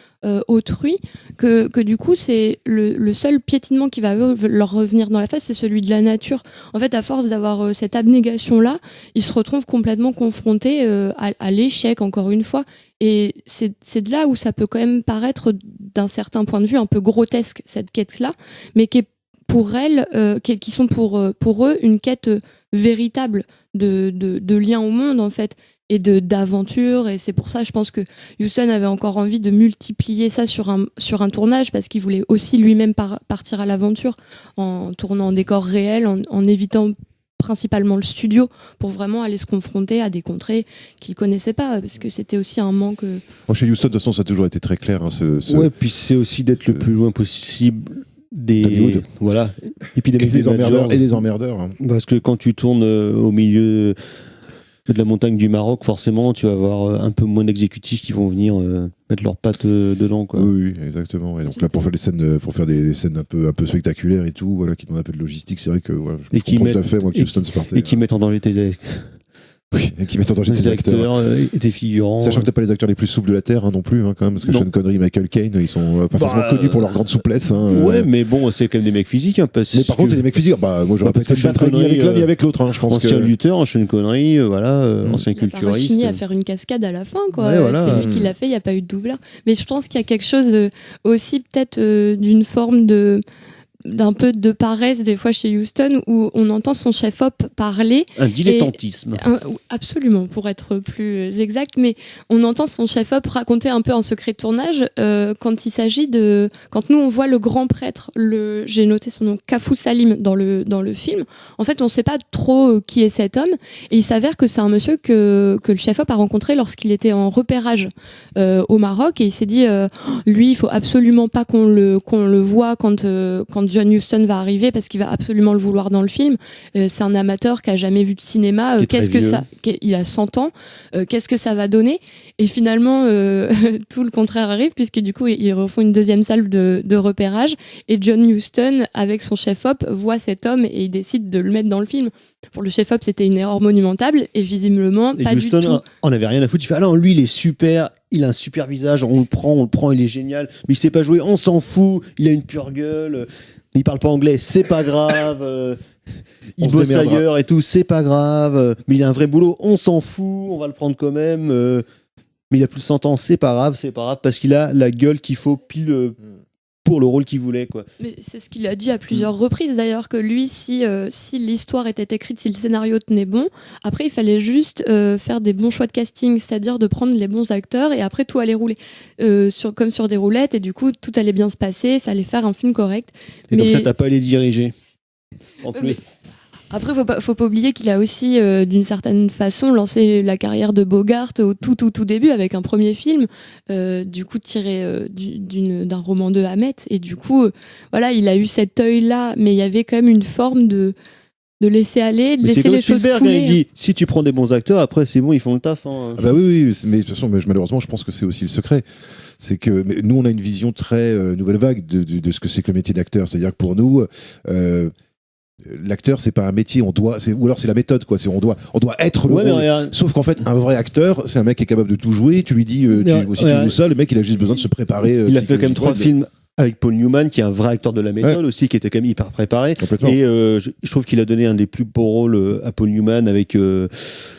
autrui que du coup c'est le seul piétinement qui va leur revenir dans la face, c'est celui de la nature. En fait, à force d'avoir cette abnégation là, ils se retrouvent complètement confrontés à l'échec, encore une fois, et c'est de là où ça peut quand même paraître d'un certain point de vue un peu grotesque, cette quête là, mais qui est pour elles, qui sont pour eux une quête véritable de lien au monde, en fait. d'aventure, et c'est pour ça je pense que Huston avait encore envie de multiplier ça sur un tournage, parce qu'il voulait aussi lui-même partir à l'aventure en tournant en décor réel, en évitant principalement le studio, pour vraiment aller se confronter à des contrées qu'il connaissait pas, parce que c'était aussi un manque. Moi, chez Huston, de toute façon, ça a toujours été très clair. Hein, Ouais, puis c'est aussi d'être le plus loin possible Hollywood. voilà, et puis des emmerdeurs et des emmerdeurs. Hein. Parce que quand tu tournes au milieu de la montagne du Maroc, forcément, tu vas avoir un peu moins d'exécutifs qui vont venir mettre leurs pattes dedans, quoi. Oui, exactement. Et donc là, pour faire des scènes un peu spectaculaires et tout, voilà, qui demandent un peu de logistique, c'est vrai que voilà, je comprends tout à fait, moi, que Huston se partait. Et qui mettent en danger Oui, et qui mettent en danger tes acteurs. Et tes figurants. Sachant que t'as pas les acteurs les plus souples de la Terre, hein, non plus, hein, quand même, parce que Sean Connery et Michael Caine, ils sont pas forcément connus pour leur grande souplesse. Hein, ouais, mais bon, c'est quand même des mecs physiques. Hein, mais par contre, c'est des mecs physiques. Bah, moi, j'aurais peut-être pas travaillé avec l'un ni avec l'autre. Hein, je pense ancien lutteur, Sean Connery, ancien culturiste. Il a pas à faire une cascade à la fin, quoi. Ouais, voilà. C'est lui qui l'a fait, il n'y a pas eu de doubleur. Mais je pense qu'il y a quelque chose aussi, peut-être, d'une forme d'un peu de paresse des fois chez Huston, où on entend son chef-op parler. Un dilettantisme. Absolument, pour être plus exact, mais on entend son chef-op raconter un peu un secret de tournage quand il s'agit de... Quand nous on voit le grand prêtre, j'ai noté son nom, Kafou Salim dans le film, en fait on ne sait pas trop qui est cet homme, et il s'avère que c'est un monsieur que le chef-op a rencontré lorsqu'il était en repérage au Maroc, et il s'est dit, lui il faut absolument pas qu'on le voit quand John Huston va arriver, parce qu'il va absolument le vouloir dans le film. C'est un amateur qui a jamais vu de cinéma. Il a 100 ans. Qu'est-ce que ça va donner? Et finalement, tout le contraire arrive, puisque du coup, ils refont une deuxième salle de repérage. Et John Huston, avec son chef-op, voit cet homme et il décide de le mettre dans le film. Pour le chef-op, c'était une erreur monumentale, et visiblement, pas Huston, du tout. On avait rien à foutre. Il fait, ah non, lui, il est super. Il a un super visage, on le prend, il est génial. Mais il sait pas jouer, on s'en fout. Il a une pure gueule. Il parle pas anglais, c'est pas grave. Il bosse ailleurs et tout, c'est pas grave. Mais il a un vrai boulot, on s'en fout, on va le prendre quand même. Mais il a plus de 100 ans, c'est pas grave, parce qu'il a la gueule qu'il faut pile pour le rôle qu'il voulait, quoi. Mais c'est ce qu'il a dit à plusieurs reprises d'ailleurs, que lui, si l'histoire était écrite, si le scénario tenait bon, après il fallait juste faire des bons choix de casting, c'est-à-dire de prendre les bons acteurs, et après tout allait rouler comme sur des roulettes, et du coup tout allait bien se passer, ça allait faire un film correct. Et comme ça t'as pas à les diriger en plus. Après, faut pas oublier qu'il a aussi, d'une certaine façon, lancé la carrière de Bogart au tout début avec un premier film, du coup tiré d'un roman de Hamet. Et du coup, voilà, il a eu cet œil-là, mais il y avait quand même une forme de laisser aller, de laisser les choses couler. Il dit, si tu prends des bons acteurs, après c'est bon, ils font le taf. Hein. Ah bah oui, mais de toute façon, malheureusement, je pense que c'est aussi le secret. C'est que nous, on a une vision très nouvelle vague de ce que c'est que le métier d'acteur. C'est-à-dire que pour nous, l'acteur, c'est pas un métier, ou alors c'est la méthode, quoi. On doit être le rôle. Sauf qu'en fait, un vrai acteur, c'est un mec qui est capable de tout jouer. Tu lui dis, si tu joues ça, le mec, il a juste besoin de se préparer. Il a fait quand même 3 films avec Paul Newman, qui est un vrai acteur de la méthode aussi, qui était quand même hyper préparé. Et je trouve qu'il a donné un des plus beaux rôles à Paul Newman avec le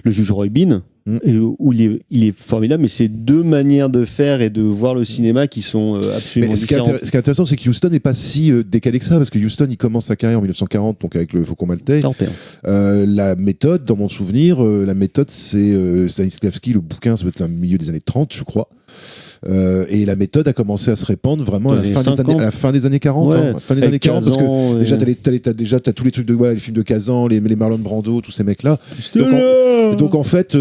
juge Roy Bean. Où il est formidable, mais c'est deux manières de faire et de voir le cinéma qui sont absolument différentes. Ce qui est intéressant, c'est que Huston n'est pas si décalé que ça, parce que Huston, il commence sa carrière en 1940, donc avec le Faucon Maltais. La méthode, dans mon souvenir, c'est Stanislavski, le bouquin, ça doit être le milieu des années 30, je crois. Et la méthode a commencé à se répandre vraiment à la fin des années 40. Ouais, à la fin des années 40, parce que déjà, t'as tous les trucs les films de Kazan, les Marlon Brando, tous ces mecs-là. Donc en fait,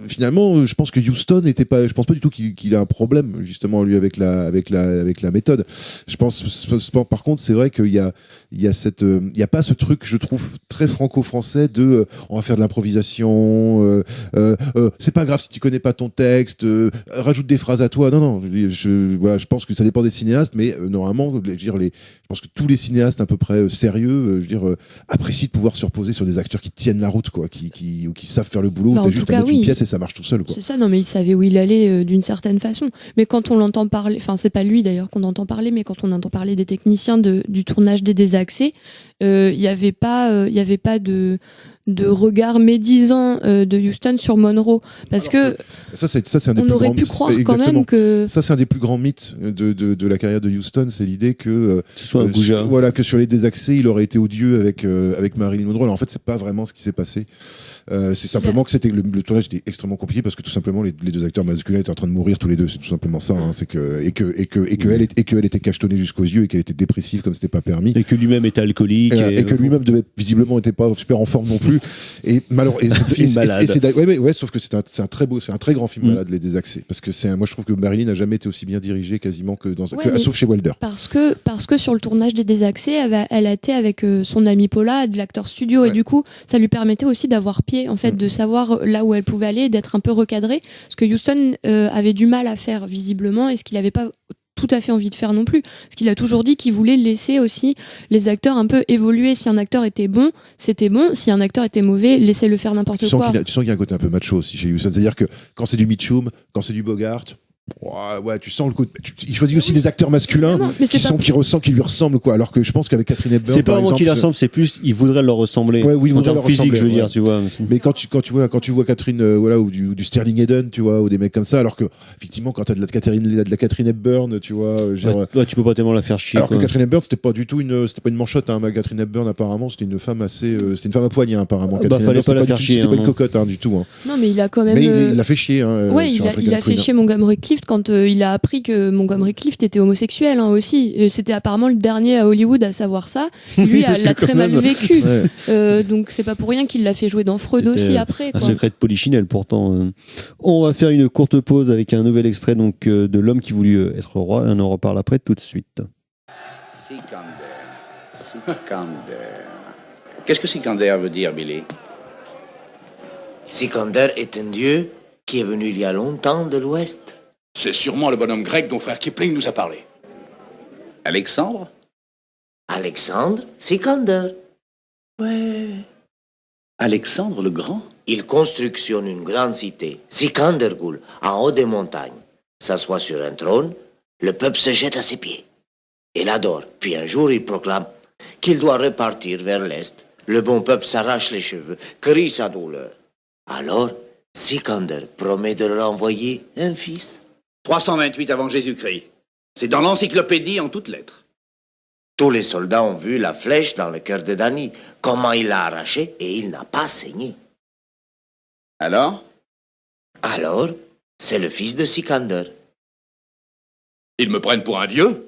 finalement, je pense que Huston je pense pas du tout qu'il a un problème, justement, lui, avec la méthode. Je pense, par contre, c'est vrai qu'il y a pas ce truc, je trouve, très franco-français on va faire de l'improvisation, c'est pas grave si tu connais pas ton texte, rajoute des phrases à toi. Non, je pense que ça dépend des cinéastes, mais normalement, je pense que tous les cinéastes à peu près sérieux, apprécient de pouvoir se reposer sur des acteurs qui tiennent la route, quoi, qui savent faire le boulot. T'as juste à mettre une pièce et ça marche tout seul, quoi. C'est ça, non, mais il savait où il allait d'une certaine façon. Mais quand on l'entend parler, enfin, c'est pas lui d'ailleurs qu'on entend parler, mais quand on entend parler des techniciens du tournage des Désaxés, il y avait pas de regard médisant de Huston sur Monroe, parce Alors que ça c'est un des on plus aurait grands pu mythes. croire quand Exactement. même que Ça, c'est un des plus grands mythes de la carrière de Houston, c'est l'idée que Ce soit un goujat. voilà, que sur les désaxés, il aurait été odieux avec Marilyn Monroe. Alors, en fait, c'est pas vraiment ce qui s'est passé. C'est simplement que le tournage était extrêmement compliqué parce que tout simplement les deux acteurs masculins étaient en train de mourir tous les deux. C'est tout simplement ça. Hein. C'est que qu'elle était cachetonnée jusqu'aux yeux et qu'elle était dépressive comme c'était pas permis. Et que lui-même était alcoolique. Et que lui-même visiblement était pas super en forme non plus. Et malheureusement, film malade. Ouais, sauf que c'est un très grand film malade, Les Désaxés, parce que moi je trouve que Marilyn n'a jamais été aussi bien dirigée quasiment sauf chez Wilder. parce que sur le tournage des Désaxés, elle a été avec son ami Paula de l'Actor Studio, et du coup ça lui permettait aussi d'avoir pied, en fait, de savoir là où elle pouvait aller, d'être un peu recadrée, ce que Huston avait du mal à faire visiblement, et ce qu'il avait pas tout à fait envie de faire non plus, parce qu'il a toujours dit qu'il voulait laisser aussi les acteurs un peu évoluer. Si un acteur était bon, c'était bon. Si un acteur était mauvais, laissez-le faire n'importe quoi. Tu sens qu'il y a un côté un peu macho aussi chez Huston, c'est-à-dire que quand c'est du Mitchum, quand c'est du Bogart, ouais, tu sens le côté. Il choisit aussi des acteurs masculins qui lui ressemblent, quoi. Alors que je pense qu'avec Catherine Hepburn, C'est pas vraiment qu'il ressemble, c'est plus il voudrait leur ressembler. Ouais, oui, il en voudrait termes leur physiques, ressembler, je veux dire, ouais. tu vois. Mais quand tu vois Catherine, ou du Sterling Hayden, tu vois, ou des mecs comme ça, alors que effectivement, quand t'as de la Catherine Hepburn, tu vois, Ouais, tu peux pas tellement la faire chier. alors quoi. que Catherine Hepburn, c'était pas une manchotte, hein. Catherine Hepburn, apparemment, c'était une femme c'était une femme à poignard, apparemment. Bah, Catherine fallait Hepburn, pas la faire du tout- chier, C'était pas hein, une cocotte, hein, du tout. Hein. Non, mais il a quand même. Mais il l'a fait chier. Hein, Ouais, sur il African a fait Queen. chier Montgomery Clift quand il a appris que Montgomery Clift était homosexuel, hein, aussi. Et c'était apparemment le dernier à Hollywood à savoir ça. Lui Parce que l'a quand très mal même- vécu. Ouais. Donc c'est pas pour rien qu'il l'a fait jouer dans Freud C'était, aussi après. Un Quoi. secret de Polichinelle, pourtant. On va faire une courte pause avec un nouvel extrait donc de L'homme qui voulut être roi. Et on en reparle après tout de suite. Sikander. Qu'est-ce que Sikander veut dire, Billy? Sikander est un dieu qui est venu il y a longtemps de l'Ouest. C'est sûrement le bonhomme grec dont frère Kipling nous a parlé. Alexandre? Alexandre Sikander. Ouais. Alexandre le Grand? Il constructionne une grande cité, Sikandergul, en haut des montagnes. S'assoit sur un trône, le peuple se jette à ses pieds. Il l'adore, puis un jour il proclame qu'il doit repartir vers l'Est. Le bon peuple s'arrache les cheveux, crie sa douleur. Alors, Sikander promet de leur envoyer un fils. 328 avant Jésus-Christ. C'est dans l'encyclopédie en toutes lettres. Tous les soldats ont vu la flèche dans le cœur de Dany, comment il l'a arraché et il n'a pas saigné. Alors? Alors, c'est le fils de Sikander. Ils me prennent pour un dieu?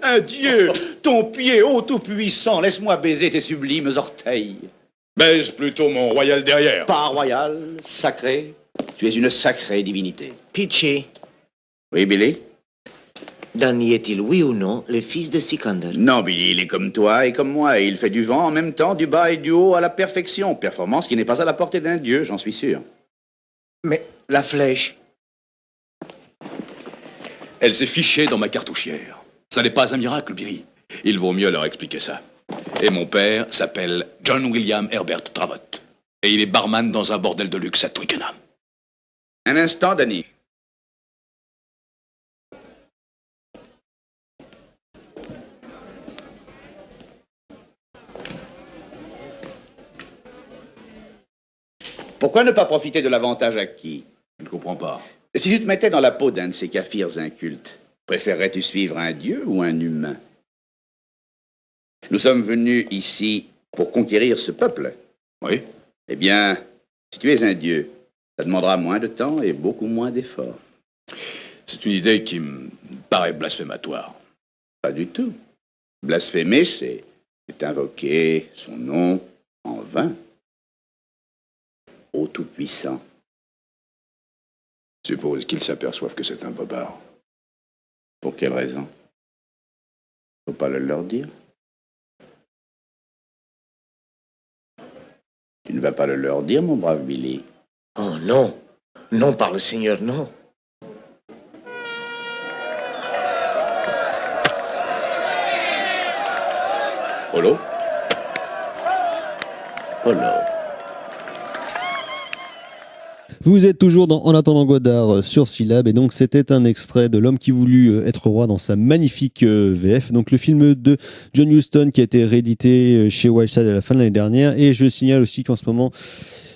Un dieu! Ton pied, ô tout-puissant, laisse-moi baiser tes sublimes orteils. Baise plutôt mon royal derrière. Pas royal, sacré. Tu es une sacrée divinité. Pitché, Oui, Billy? Dany est-il, oui ou non, le fils de Sikander? Non, Billy, il est comme toi et comme moi. Et il fait du vent en même temps, du bas et du haut à la perfection. Performance qui n'est pas à la portée d'un dieu, j'en suis sûr. Mais la flèche? Elle s'est fichée dans ma cartouchière. Ça n'est pas un miracle, Billy. Il vaut mieux leur expliquer ça. Et mon père s'appelle John William Herbert Travot. Et il est barman dans un bordel de luxe à Twickenham. Un instant, Danny. Pourquoi ne pas profiter de l'avantage acquis? Je ne comprends pas. Si tu te mettais dans la peau d'un de ces kafirs incultes, préférerais-tu suivre un dieu ou un humain? Nous sommes venus ici pour conquérir ce peuple. Oui? Eh bien, si tu es un dieu, ça demandera moins de temps et beaucoup moins d'efforts. C'est une idée qui me paraît blasphématoire. Pas du tout. Blasphémer, c'est invoquer son nom en vain. Ô Tout-Puissant. Suppose qu'ils s'aperçoivent que c'est un bobard. Pour quelle raison? Faut pas le leur dire. Tu ne vas pas le leur dire, mon brave Billy. Oh non, non par le Seigneur, non. Polo? Polo. Vous êtes toujours dans En attendant Godard sur Syllab, et donc c'était un extrait de L'homme qui voulut être roi dans sa magnifique VF, donc le film de John Huston qui a été réédité chez Wildside à la fin de l'année dernière. Et je signale aussi qu'en ce moment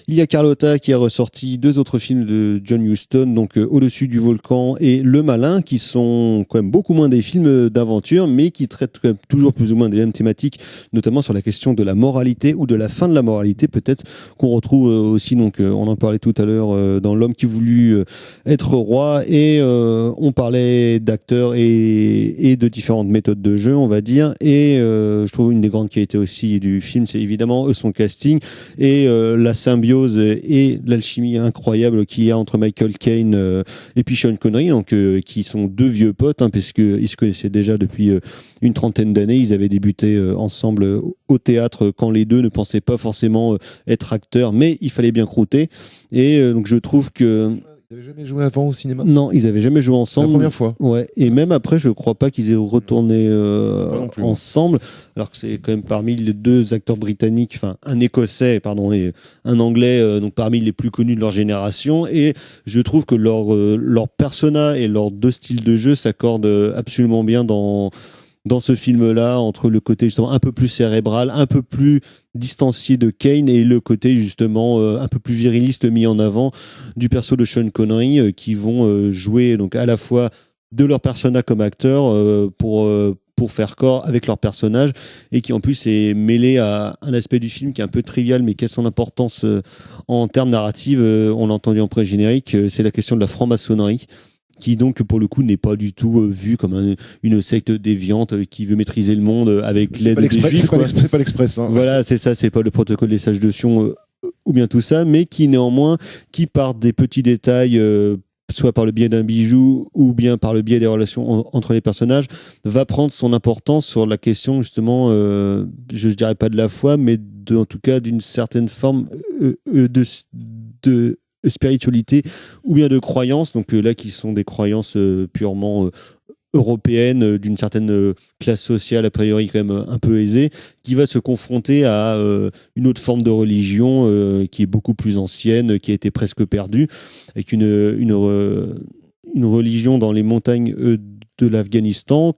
il y a Carlotta qui a ressorti 2 autres films de John Huston, donc Au-dessus du volcan et Le Malin, qui sont quand même beaucoup moins des films d'aventure, mais qui traitent quand même toujours plus ou moins des mêmes thématiques, notamment sur la question de la moralité ou de la fin de la moralité, peut-être, qu'on retrouve aussi, donc on en parlait tout à l'heure dans L'homme qui voulut être roi, et on parlait d'acteurs et de différentes méthodes de jeu, on va dire, et je trouve une des grandes qualités aussi du film, c'est évidemment son casting et la symbiose et l'alchimie incroyable qu'il y a entre Michael Caine et puis Sean Connery, donc qui sont 2 vieux potes, parce qu'ils se connaissaient déjà depuis une trentaine d'années. Ils avaient débuté ensemble au théâtre quand les 2 ne pensaient pas forcément être acteurs, mais il fallait bien croûter. Et donc je trouve que Ils n'avaient jamais joué avant au cinéma? non, ils avaient jamais joué ensemble. La première fois. Ouais. Et même après, je crois pas qu'ils aient retourné non plus. ensemble. Alors que c'est quand même parmi les 2 acteurs britanniques, enfin un Écossais, pardon, et un Anglais, donc parmi les plus connus de leur génération. Et je trouve que leur persona et leurs 2 styles de jeu s'accordent absolument bien dans ce film-là, entre le côté justement un peu plus cérébral, un peu plus distancié de Kane, et le côté justement un peu plus viriliste mis en avant du perso de Sean Connery, qui vont jouer donc à la fois de leur persona comme acteur pour faire corps avec leur personnage, et qui en plus est mêlé à un aspect du film qui est un peu trivial mais qui a son importance en termes narratifs. On l'a entendu en pré-générique, c'est la question de la franc-maçonnerie, qui donc pour le coup n'est pas du tout vu comme une secte déviante qui veut maîtriser le monde avec l'aide des juifs. C'est pas l'Express. Hein. Voilà, c'est ça, c'est pas le protocole des sages de Sion ou bien tout ça, mais qui néanmoins, qui par des petits détails, soit par le biais d'un bijou ou bien par le biais des relations entre les personnages, va prendre son importance sur la question justement, je dirais pas de la foi, mais en tout cas d'une certaine forme de spiritualité ou bien de croyances, donc là qui sont des croyances purement européennes, d'une certaine classe sociale a priori quand même un peu aisée, qui va se confronter à une autre forme de religion qui est beaucoup plus ancienne, qui a été presque perdue, avec une religion dans les montagnes de l'Afghanistan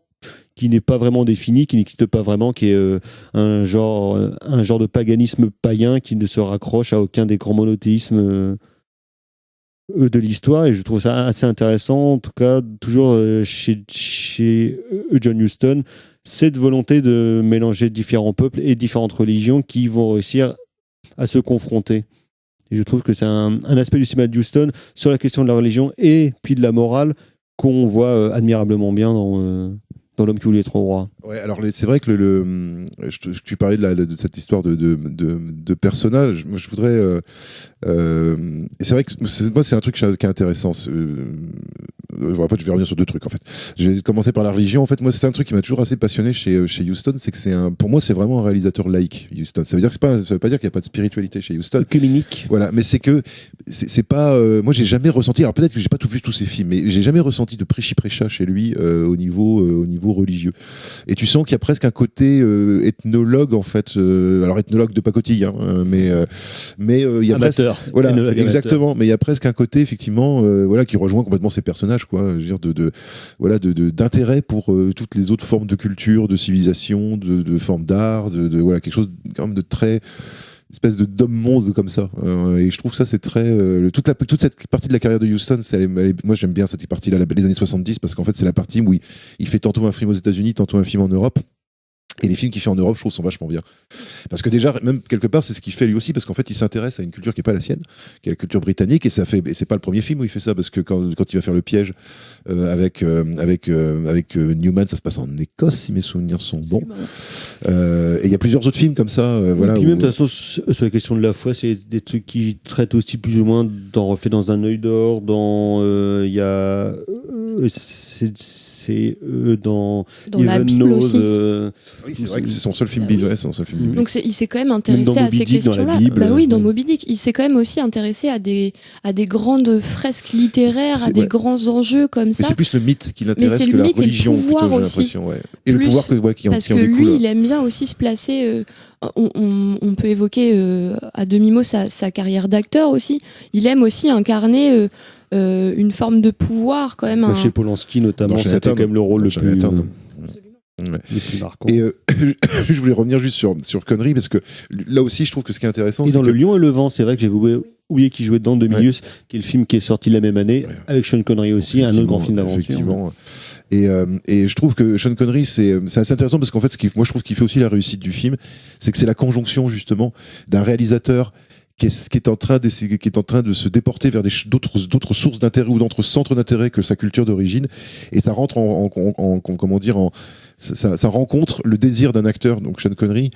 qui n'est pas vraiment définie, qui n'existe pas vraiment, qui est un genre de paganisme païen qui ne se raccroche à aucun des grands monothéismes de l'histoire. Et je trouve ça assez intéressant, en tout cas toujours chez John Huston, cette volonté de mélanger différents peuples et différentes religions qui vont réussir à se confronter. Et je trouve que c'est un aspect du cinéma de Huston sur la question de la religion et puis de la morale qu'on voit admirablement bien dans L'homme qui voulait être roi. Ouais, alors c'est vrai que tu parlais de cette histoire de personnage. Moi, je voudrais. Et c'est vrai que moi, c'est un truc qui est intéressant. En fait, je vais revenir sur 2 trucs. En fait, je vais commencer par la religion. En fait, moi, c'est un truc qui m'a toujours assez passionné chez Huston, c'est que pour moi, c'est vraiment un réalisateur laïque. Huston. Ça veut dire que ça veut pas dire qu'il n'y a pas de spiritualité chez Huston. Œcuménique. Voilà, mais c'est que c'est pas. Moi, j'ai jamais ressenti. Alors peut-être que j'ai pas tout vu tous ses films, mais j'ai jamais ressenti de prêchi-prêcha chez lui au niveau religieux. Et tu sens qu'il y a presque un côté ethnologue en fait. Alors ethnologue de pacotille, hein, mais il y a amateur. Voilà, exactement. Amateur. Mais il y a presque un côté effectivement, voilà, qui rejoint complètement ces personnages, quoi. Je veux dire d'intérêt pour toutes les autres formes de culture, de civilisation, de formes d'art, voilà, quelque chose quand même de très espèce d'homme-monde comme ça. Et je trouve que ça, c'est très... toute cette partie de la carrière de Huston, moi j'aime bien cette partie-là, les années 70, parce qu'en fait c'est la partie où il fait tantôt un film aux États-Unis, tantôt un film en Europe. Et les films qu'il fait en Europe, je trouve, sont vachement bien. Parce que déjà, même quelque part, c'est ce qu'il fait lui aussi, parce qu'en fait, il s'intéresse à une culture qui n'est pas la sienne, qui est la culture britannique, et c'est pas le premier film où il fait ça, parce que quand il va faire le piège avec Newman, ça se passe en Écosse, si mes souvenirs sont bons. Et il y a plusieurs autres films comme ça. Voilà, puis même, de toute façon, sur la question de la foi, c'est des trucs qui traitent aussi plus ou moins dans Reflet dans un œil d'or, il y a... dans la Bible aussi. Oui, c'est vrai que c'est son seul film biblique. Son seul film biblique. Donc il s'est quand même Même intéressé dans à Moby ces Dick, dans la questions-là. Bible, Bah oui, dans ouais. Moby Dick, il s'est quand même aussi intéressé à des grandes fresques littéraires, à des grands enjeux comme Mais ça. c'est plus le mythe qui l'intéresse c'est le que la mythe et le religion, pouvoir plutôt, j'ai aussi. l'impression. Ouais. Et le Plus, pouvoir qui parce en que découle. lui, il aime bien aussi se placer. On peut évoquer à demi-mot sa carrière d'acteur aussi. Il aime aussi incarner une forme de pouvoir quand même. Chez Polanski notamment, Dans c'était Chinatown. quand même le rôle le Dans Chinatown. plus marquant. Et je voulais revenir juste sur Connery parce que là aussi, je trouve que ce qui est intéressant, Et c'est dans que Le Lion et le Vent, c'est vrai que j'avais oublié qu'il jouait dedans, Dominius, qui est le film qui est sorti la même année, avec Sean Connery aussi, un autre grand film d'aventure. Effectivement. Et je trouve que Sean Connery, c'est assez intéressant parce qu'en fait, moi je trouve qu'il fait aussi la réussite du film, c'est que c'est la conjonction justement d'un réalisateur qui est en train de se déporter vers d'autres sources d'intérêt ou d'autres centres d'intérêt que sa culture d'origine, et ça rentre ça rencontre le désir d'un acteur, donc Sean Connery,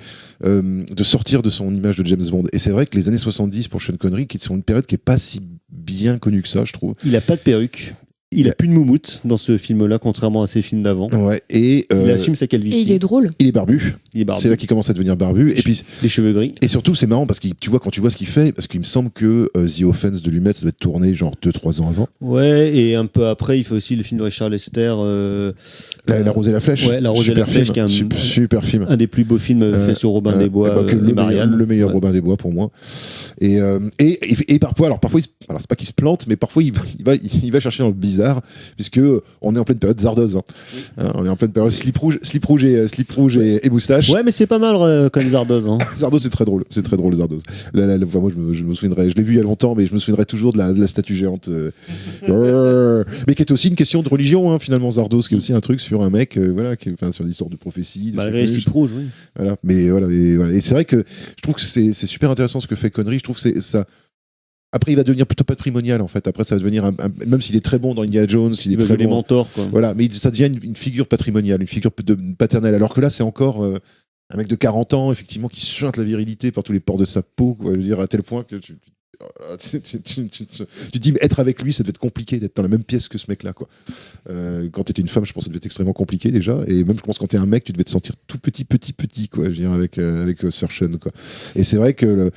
de sortir de son image de James Bond. Et c'est vrai que les années 70 pour Sean Connery, qui sont une période qui est pas si bien connue que ça, je trouve. Il a pas de perruque. Il a plus de moumoute dans ce film-là, contrairement à ses films d'avant. Ouais, et il assume sa calvitie. Et il est drôle. Il est barbu. C'est là qu'il commence à devenir barbu. Et puis les cheveux gris. Et surtout, c'est marrant parce que quand tu vois ce qu'il fait, parce qu'il me semble que The Offense de Lumet, ça doit être tourné genre 2-3 ans avant. Ouais, et un peu après, il fait aussi le film de Richard Lester. La Rose et la Flèche. Ouais, La Rose et la Flèche, qui est super film. Un des plus beaux films faits sur Robin des Bois. Le meilleur Robin des Bois pour moi. Et parfois, c'est pas qu'il se plante, mais parfois il va chercher dans le bizarre, puisque on est en pleine période Zardoz. On est en pleine période slip rouge et moustache. Ouais, mais c'est pas mal comme Zardoz. Zardoz, c'est très drôle Zardoz. Moi, je me souviendrai, je l'ai vu il y a longtemps, mais je me souviendrai toujours de la statue géante. Mais qui est aussi une question de religion, finalement, Zardoz, qui est aussi un truc sur un mec, sur l'histoire de prophétie. Malgré les slips rouges, oui. Voilà. Mais voilà. Et c'est vrai que je trouve que c'est super intéressant ce que fait Connery. Je trouve que ça. Après, il va devenir plutôt patrimonial, en fait. Après, ça va devenir même s'il est très bon dans Indiana Jones, il est très bon. Les mentors, quoi. Voilà, mais ça devient une figure patrimoniale, une figure paternelle. Alors que là, c'est encore un mec de 40 ans, effectivement, qui suinte la virilité par tous les pores de sa peau, quoi. Je veux dire, à tel point que tu dis, mais être avec lui, ça devait être compliqué d'être dans la même pièce que ce mec-là, quoi. Quand t'étais une femme, je pense que ça devait être extrêmement compliqué déjà. Et même, je pense, quand t'es un mec, tu devais te sentir tout petit, quoi. Je veux dire, avec Sir Sean, quoi. Et c'est vrai que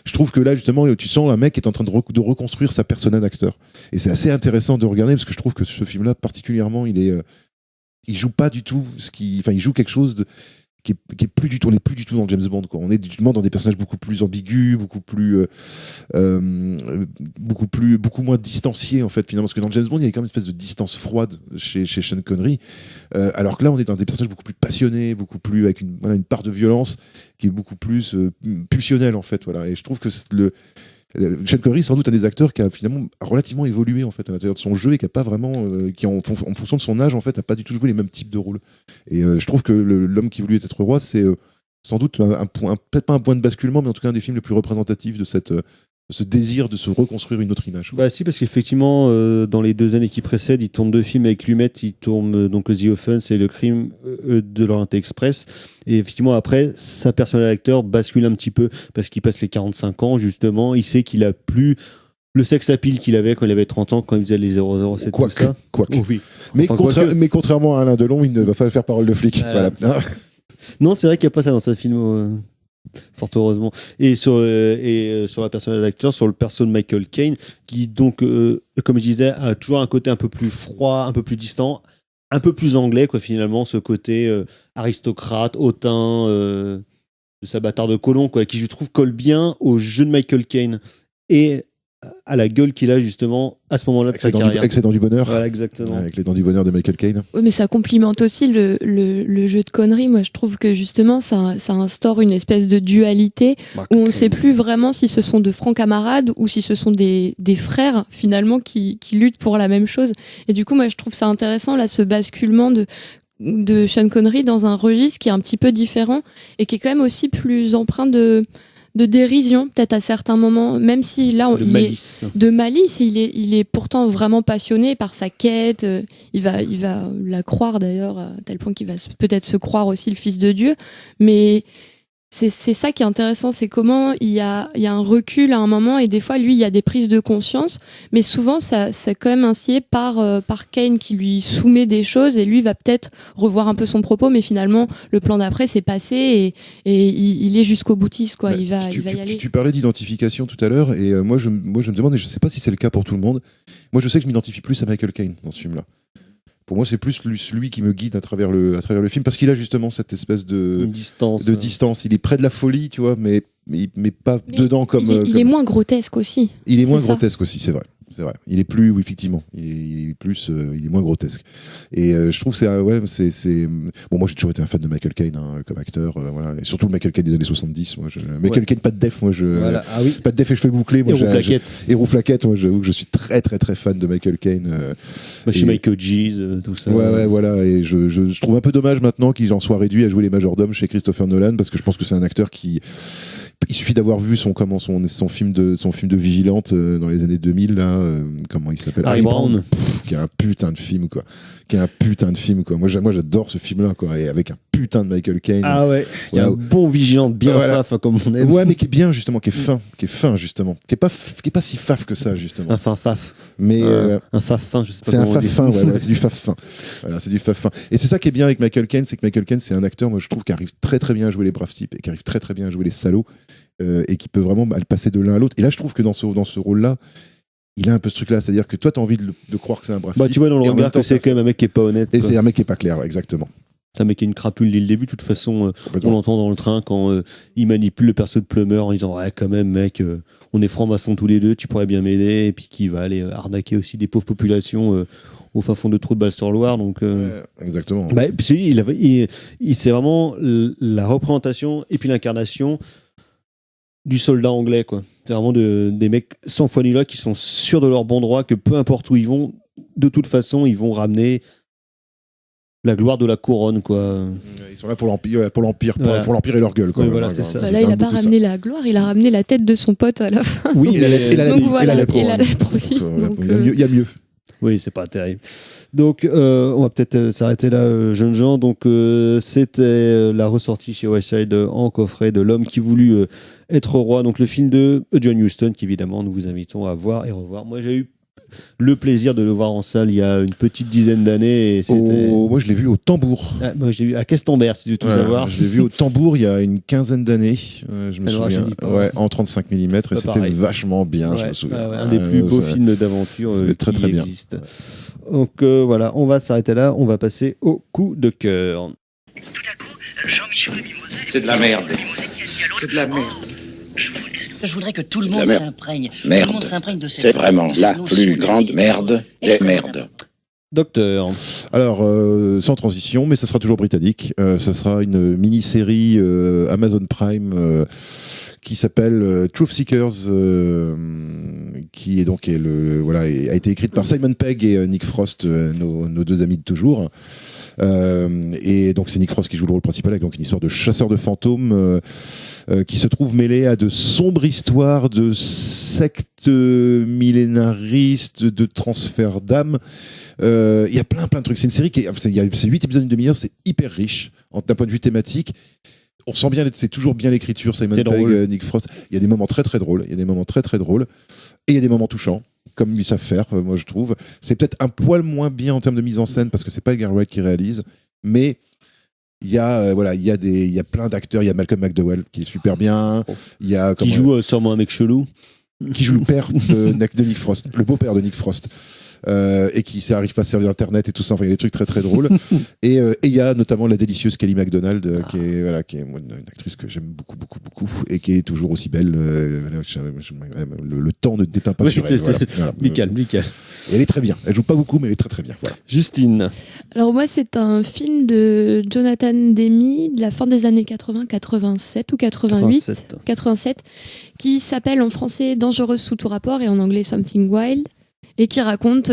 je trouve que là, justement, tu sens un mec qui est en train de reconstruire sa persona d'acteur. Et c'est assez intéressant de regarder parce que je trouve que ce film-là, particulièrement, il joue pas du tout il joue quelque chose qui est plus du tout, on n'est plus du tout dans James Bond, quoi. On est justement dans des personnages beaucoup plus ambigus, beaucoup moins distanciés, en fait, finalement, parce que dans James Bond il y a quand même une espèce de distance froide chez Sean Connery, alors que là on est dans des personnages beaucoup plus passionnés, beaucoup plus avec une part de violence qui est beaucoup plus pulsionnelle, en fait, voilà. Et je trouve que Sean Connery, sans doute un des acteurs qui a finalement relativement évolué, en fait, à l'intérieur de son jeu, et qui a pas vraiment, qui en fonction de son âge, en fait, a pas du tout joué les mêmes types de rôles. Et je trouve que L'homme qui voulut être roi, c'est sans doute peut-être pas un point de basculement, mais en tout cas un des films les plus représentatifs de ce désir de se reconstruire une autre image. Bah si, parce qu'effectivement, dans les 2 années qui précèdent, il tourne 2 films avec Lumet, il tourne donc The Offense et Le Crime de l'Orient Express. Et effectivement, après, sa personnalité d'acteur bascule un petit peu, parce qu'il passe les 45 ans, justement, il sait qu'il a plus le sex appeal qu'il avait quand il avait 30 ans, quand il faisait les 007, tout ça. Quoique. Oh, oui. Mais contrairement à Alain Delon, il ne va pas faire parole de flic. Voilà. Non, c'est vrai qu'il n'y a pas ça dans sa film, fort heureusement. Et sur la personnalité d'acteur, sur le perso de Michael Caine, qui donc, comme je disais, a toujours un côté un peu plus froid, un peu plus distant, un peu plus anglais, quoi, finalement, ce côté aristocrate, hautain, de sa bâtarde de colon, quoi, qui je trouve colle bien au jeu de Michael Caine et à la gueule qu'il a justement à ce moment-là de sa carrière. Avec ses dents du bonheur. Voilà, exactement. Avec les dents du bonheur de Michael Caine. Oui, mais ça complimente aussi le jeu de Connery. Moi, je trouve que justement, ça instaure une espèce de dualité où on ne sait plus vraiment si ce sont de francs camarades ou si ce sont des frères, finalement, qui luttent pour la même chose. Et du coup, moi, je trouve ça intéressant, là, ce basculement de Sean Connery dans un registre qui est un petit peu différent et qui est quand même aussi plus empreint de dérision, peut-être à certains moments, même si là, il est de malice, il est pourtant vraiment passionné par sa quête, il va la croire d'ailleurs, à tel point qu'il va peut-être se croire aussi le fils de Dieu, mais c'est ça qui est intéressant, c'est comment il y a un recul à un moment, et des fois lui il y a des prises de conscience, mais souvent ça c'est quand même initié par Kane qui lui soumet des choses, et lui va peut-être revoir un peu son propos, mais finalement le plan d'après c'est passé, et il est jusqu'au boutiste, quoi. Il va y aller. Tu parlais d'identification tout à l'heure, et moi je me demande, et je sais pas si c'est le cas pour tout le monde, moi je sais que je m'identifie plus à Michael Caine dans ce film-là. Pour moi, c'est plus lui qui me guide à travers le film, parce qu'il a justement cette espèce de distance. Il est près de la folie, tu vois, mais pas dedans comme. Il est moins grotesque aussi. Il est moins grotesque aussi, c'est vrai. Il est plus, oui, effectivement, il est moins grotesque. Et je trouve bon, moi j'ai toujours été un fan de Michael Caine comme acteur, voilà, et surtout le Michael Caine des années 70. Michael Caine pas de def, Voilà. Ah oui. Pas de def et cheveux bouclés. Moi, Et Rouflaquette. Moi, j'avoue que je suis très très très fan de Michael Caine. Chez Michael G's, tout ça. Ouais, voilà. Et je trouve un peu dommage maintenant qu'ils en soient réduits à jouer les majordomes chez Christopher Nolan, parce que je pense que c'est un acteur qui. Il suffit d'avoir vu son film de Vigilante dans les années 2000 là, comment il s'appelle, Harry Brown. Qui est un putain de film quoi. Moi j'adore ce film là quoi, et avec un putain de Michael Caine. Ah ouais. Il y a un bon Vigilante bien faf comme on aime. Ouais, mais qui est bien justement, qui est fin justement, qui est pas si faf que ça justement. Un fin faf. Mais un faf fin, je sais pas. C'est un faf fin, c'est du faf fin. Voilà, c'est du faf fin. Et c'est ça qui est bien avec Michael Caine, c'est que Michael Caine c'est un acteur, moi je trouve, qui arrive très très bien à jouer les braves types, et qui arrive très très bien à jouer les salauds, et qui peut vraiment passer de l'un à l'autre. Et là je trouve que dans ce rôle-là, il a un peu ce truc-là, c'est-à-dire que toi t'as envie de croire que c'est un brave type. Tu vois dans le regard que c'est quand même un mec qui est pas honnête. Et c'est un mec qui est pas clair, exactement. C'est un mec qui a une crapule dès le début. De toute façon, on l'entend dans le train quand il manipule le perso de Plummer en disant ouais, quand même, mec, on est francs-maçons tous les deux, tu pourrais bien m'aider. Et puis qui va aller arnaquer aussi des pauvres populations au fin fond de trou de Basse-sur-Loire. Donc, exactement. C'est vraiment la représentation et puis l'incarnation du soldat anglais, quoi. C'est vraiment des mecs sans foi ni loi qui sont sûrs de leur bon droit, que peu importe où ils vont, de toute façon, ils vont ramener la gloire de la couronne, quoi. Ils sont là pour l'empire, pour l'empire et leur gueule, quoi. Oui, voilà, c'est ça. Là, il a pas ramené la gloire, il a ramené la tête de son pote à la fin. Oui, et la lèpre aussi. Il y a mieux. Oui, c'est pas terrible. Donc, on va peut-être s'arrêter là, jeunes gens. Donc, c'était la ressortie chez West Side en coffret de L'homme qui voulut être roi. Donc, le film de John Huston, qu'évidemment, nous vous invitons à voir et revoir. Moi, j'ai eu le plaisir de le voir en salle il y a une petite dizaine d'années. Et moi, je l'ai vu au Tambour. Moi, j'ai vu à Questembert, si tu veux tout savoir. Je l'ai vu au Tambour il y a une quinzaine d'années. Je me souviens. En 35 mm, et c'était vachement bien, je me souviens. Un des plus beaux films d'aventure très, qui très bien. existent. Donc voilà, on va s'arrêter là. On va passer au coup de cœur. Tout à coup, Jean-Michel Mimosé... C'est de la merde. C'est de la merde. Je voudrais que tout le monde s'imprègne. Merde. Tout le monde s'imprègne de cette... C'est vraiment la plus grande merde des merdes. Docteur. Alors, sans transition, mais ça sera toujours britannique. Ça sera une mini-série Amazon Prime qui s'appelle Truth Seekers, qui est donc a été écrite par Simon Pegg et Nick Frost, nos deux amis de toujours. Et donc c'est Nick Frost qui joue le rôle principal, avec donc une histoire de chasseur de fantômes qui se trouve mêlé à de sombres histoires de sectes millénaristes, de transfert d'âme. Il y a plein de trucs. C'est une série c'est 8 épisodes d'une demi-heure, c'est hyper riche d'un point de vue thématique. On sent bien, c'est toujours bien l'écriture, Simon Pegg, Nick Frost. Il y a des moments très très drôles, et il y a des moments touchants, comme ils savent faire, moi je trouve. C'est peut-être un poil moins bien en termes de mise en scène, parce que c'est pas Edgar Wright qui réalise, mais il y a plein d'acteurs. Il y a Malcolm McDowell qui est super bien. Il y a qui joue sûrement un mec chelou. Qui joue le père de Nick Frost, le beau-père de Nick Frost. Et qui n'arrive pas à servir Internet et tout ça. Enfin, il y a des trucs très très drôles. Et il y a notamment la délicieuse Kelly MacDonald, qui est une actrice que j'aime beaucoup et qui est toujours aussi belle. Le temps ne déteint pas sur elle. Voilà. Nickel. Et elle est très bien. Elle joue pas beaucoup, mais elle est très très bien. Voilà. Justine. Alors moi, c'est un film de Jonathan Demme de la fin des années 80, 87 ou 87, qui s'appelle en français Dangereuse sous tout rapport et en anglais Something Wild, et qui raconte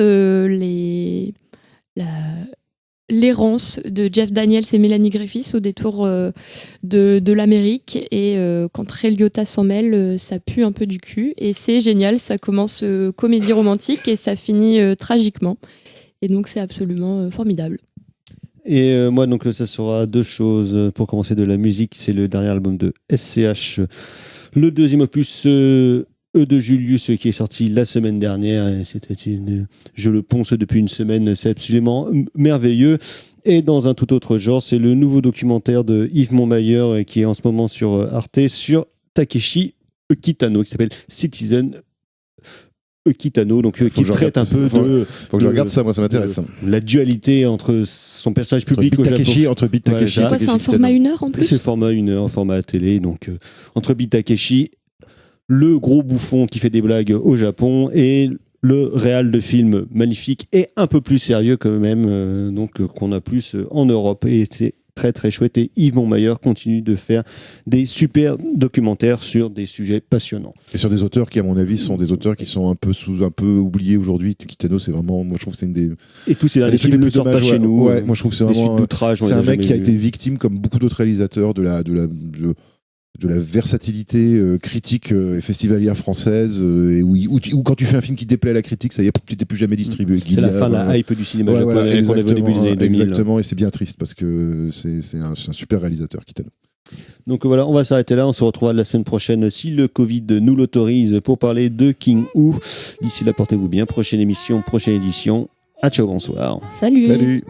l'errance de Jeff Daniels et Melanie Griffiths au détour de l'Amérique, et quand Ray Liotta s'en mêle, ça pue un peu du cul, et c'est génial. Ça commence comédie romantique et ça finit tragiquement, et donc c'est absolument formidable. Et moi, donc, ça sera deux choses. Pour commencer, de la musique, c'est le dernier album de SCH, le deuxième opus de Julius, qui est sorti la semaine dernière. Et je le ponce depuis une semaine, c'est absolument merveilleux. Et dans un tout autre genre, c'est le nouveau documentaire de Yves Montmailleur qui est en ce moment sur Arte sur Takeshi Kitano, qui s'appelle Citizen Kitano, donc qui traite un peu de... Faut que je regarde ça, moi ça m'intéresse. La dualité entre son personnage public au Japon. Entre Beat Takeshi. C'est quoi, c'est un format 1 heure en plus? C'est format 1 heure, format télé, donc entre Beat Takeshi, le gros bouffon qui fait des blagues au Japon, et le réal de film magnifique et un peu plus sérieux quand même, donc qu'on a plus en Europe, et c'est très très chouette. Et Yves Montmailleur continue de faire des super documentaires sur des sujets passionnants. Et sur des auteurs qui, à mon avis, sont des auteurs qui sont un peu oubliés aujourd'hui. Kitano, c'est vraiment, moi je trouve que c'est une des... Et tous ces derniers films ne sortent pas chez nous. Ouais, moi je trouve que c'est vraiment... C'est un mec qui a été victime, comme beaucoup d'autres réalisateurs, de la versatilité critique et festivalière française, et où quand tu fais un film qui déplaît à la critique, ça y est, tu n'es plus jamais distribué. C'est la fin de la hype du cinéma japonais qu'on a vu au début des années 2000. Exactement, et c'est bien triste parce que c'est un super réalisateur, Kitano. Donc voilà, on va s'arrêter là. On se retrouvera la semaine prochaine, si le Covid nous l'autorise, pour parler de King Hu. D'ici là, portez-vous bien. Prochaine émission, prochaine édition. À ciao, bonsoir. Salut. Salut.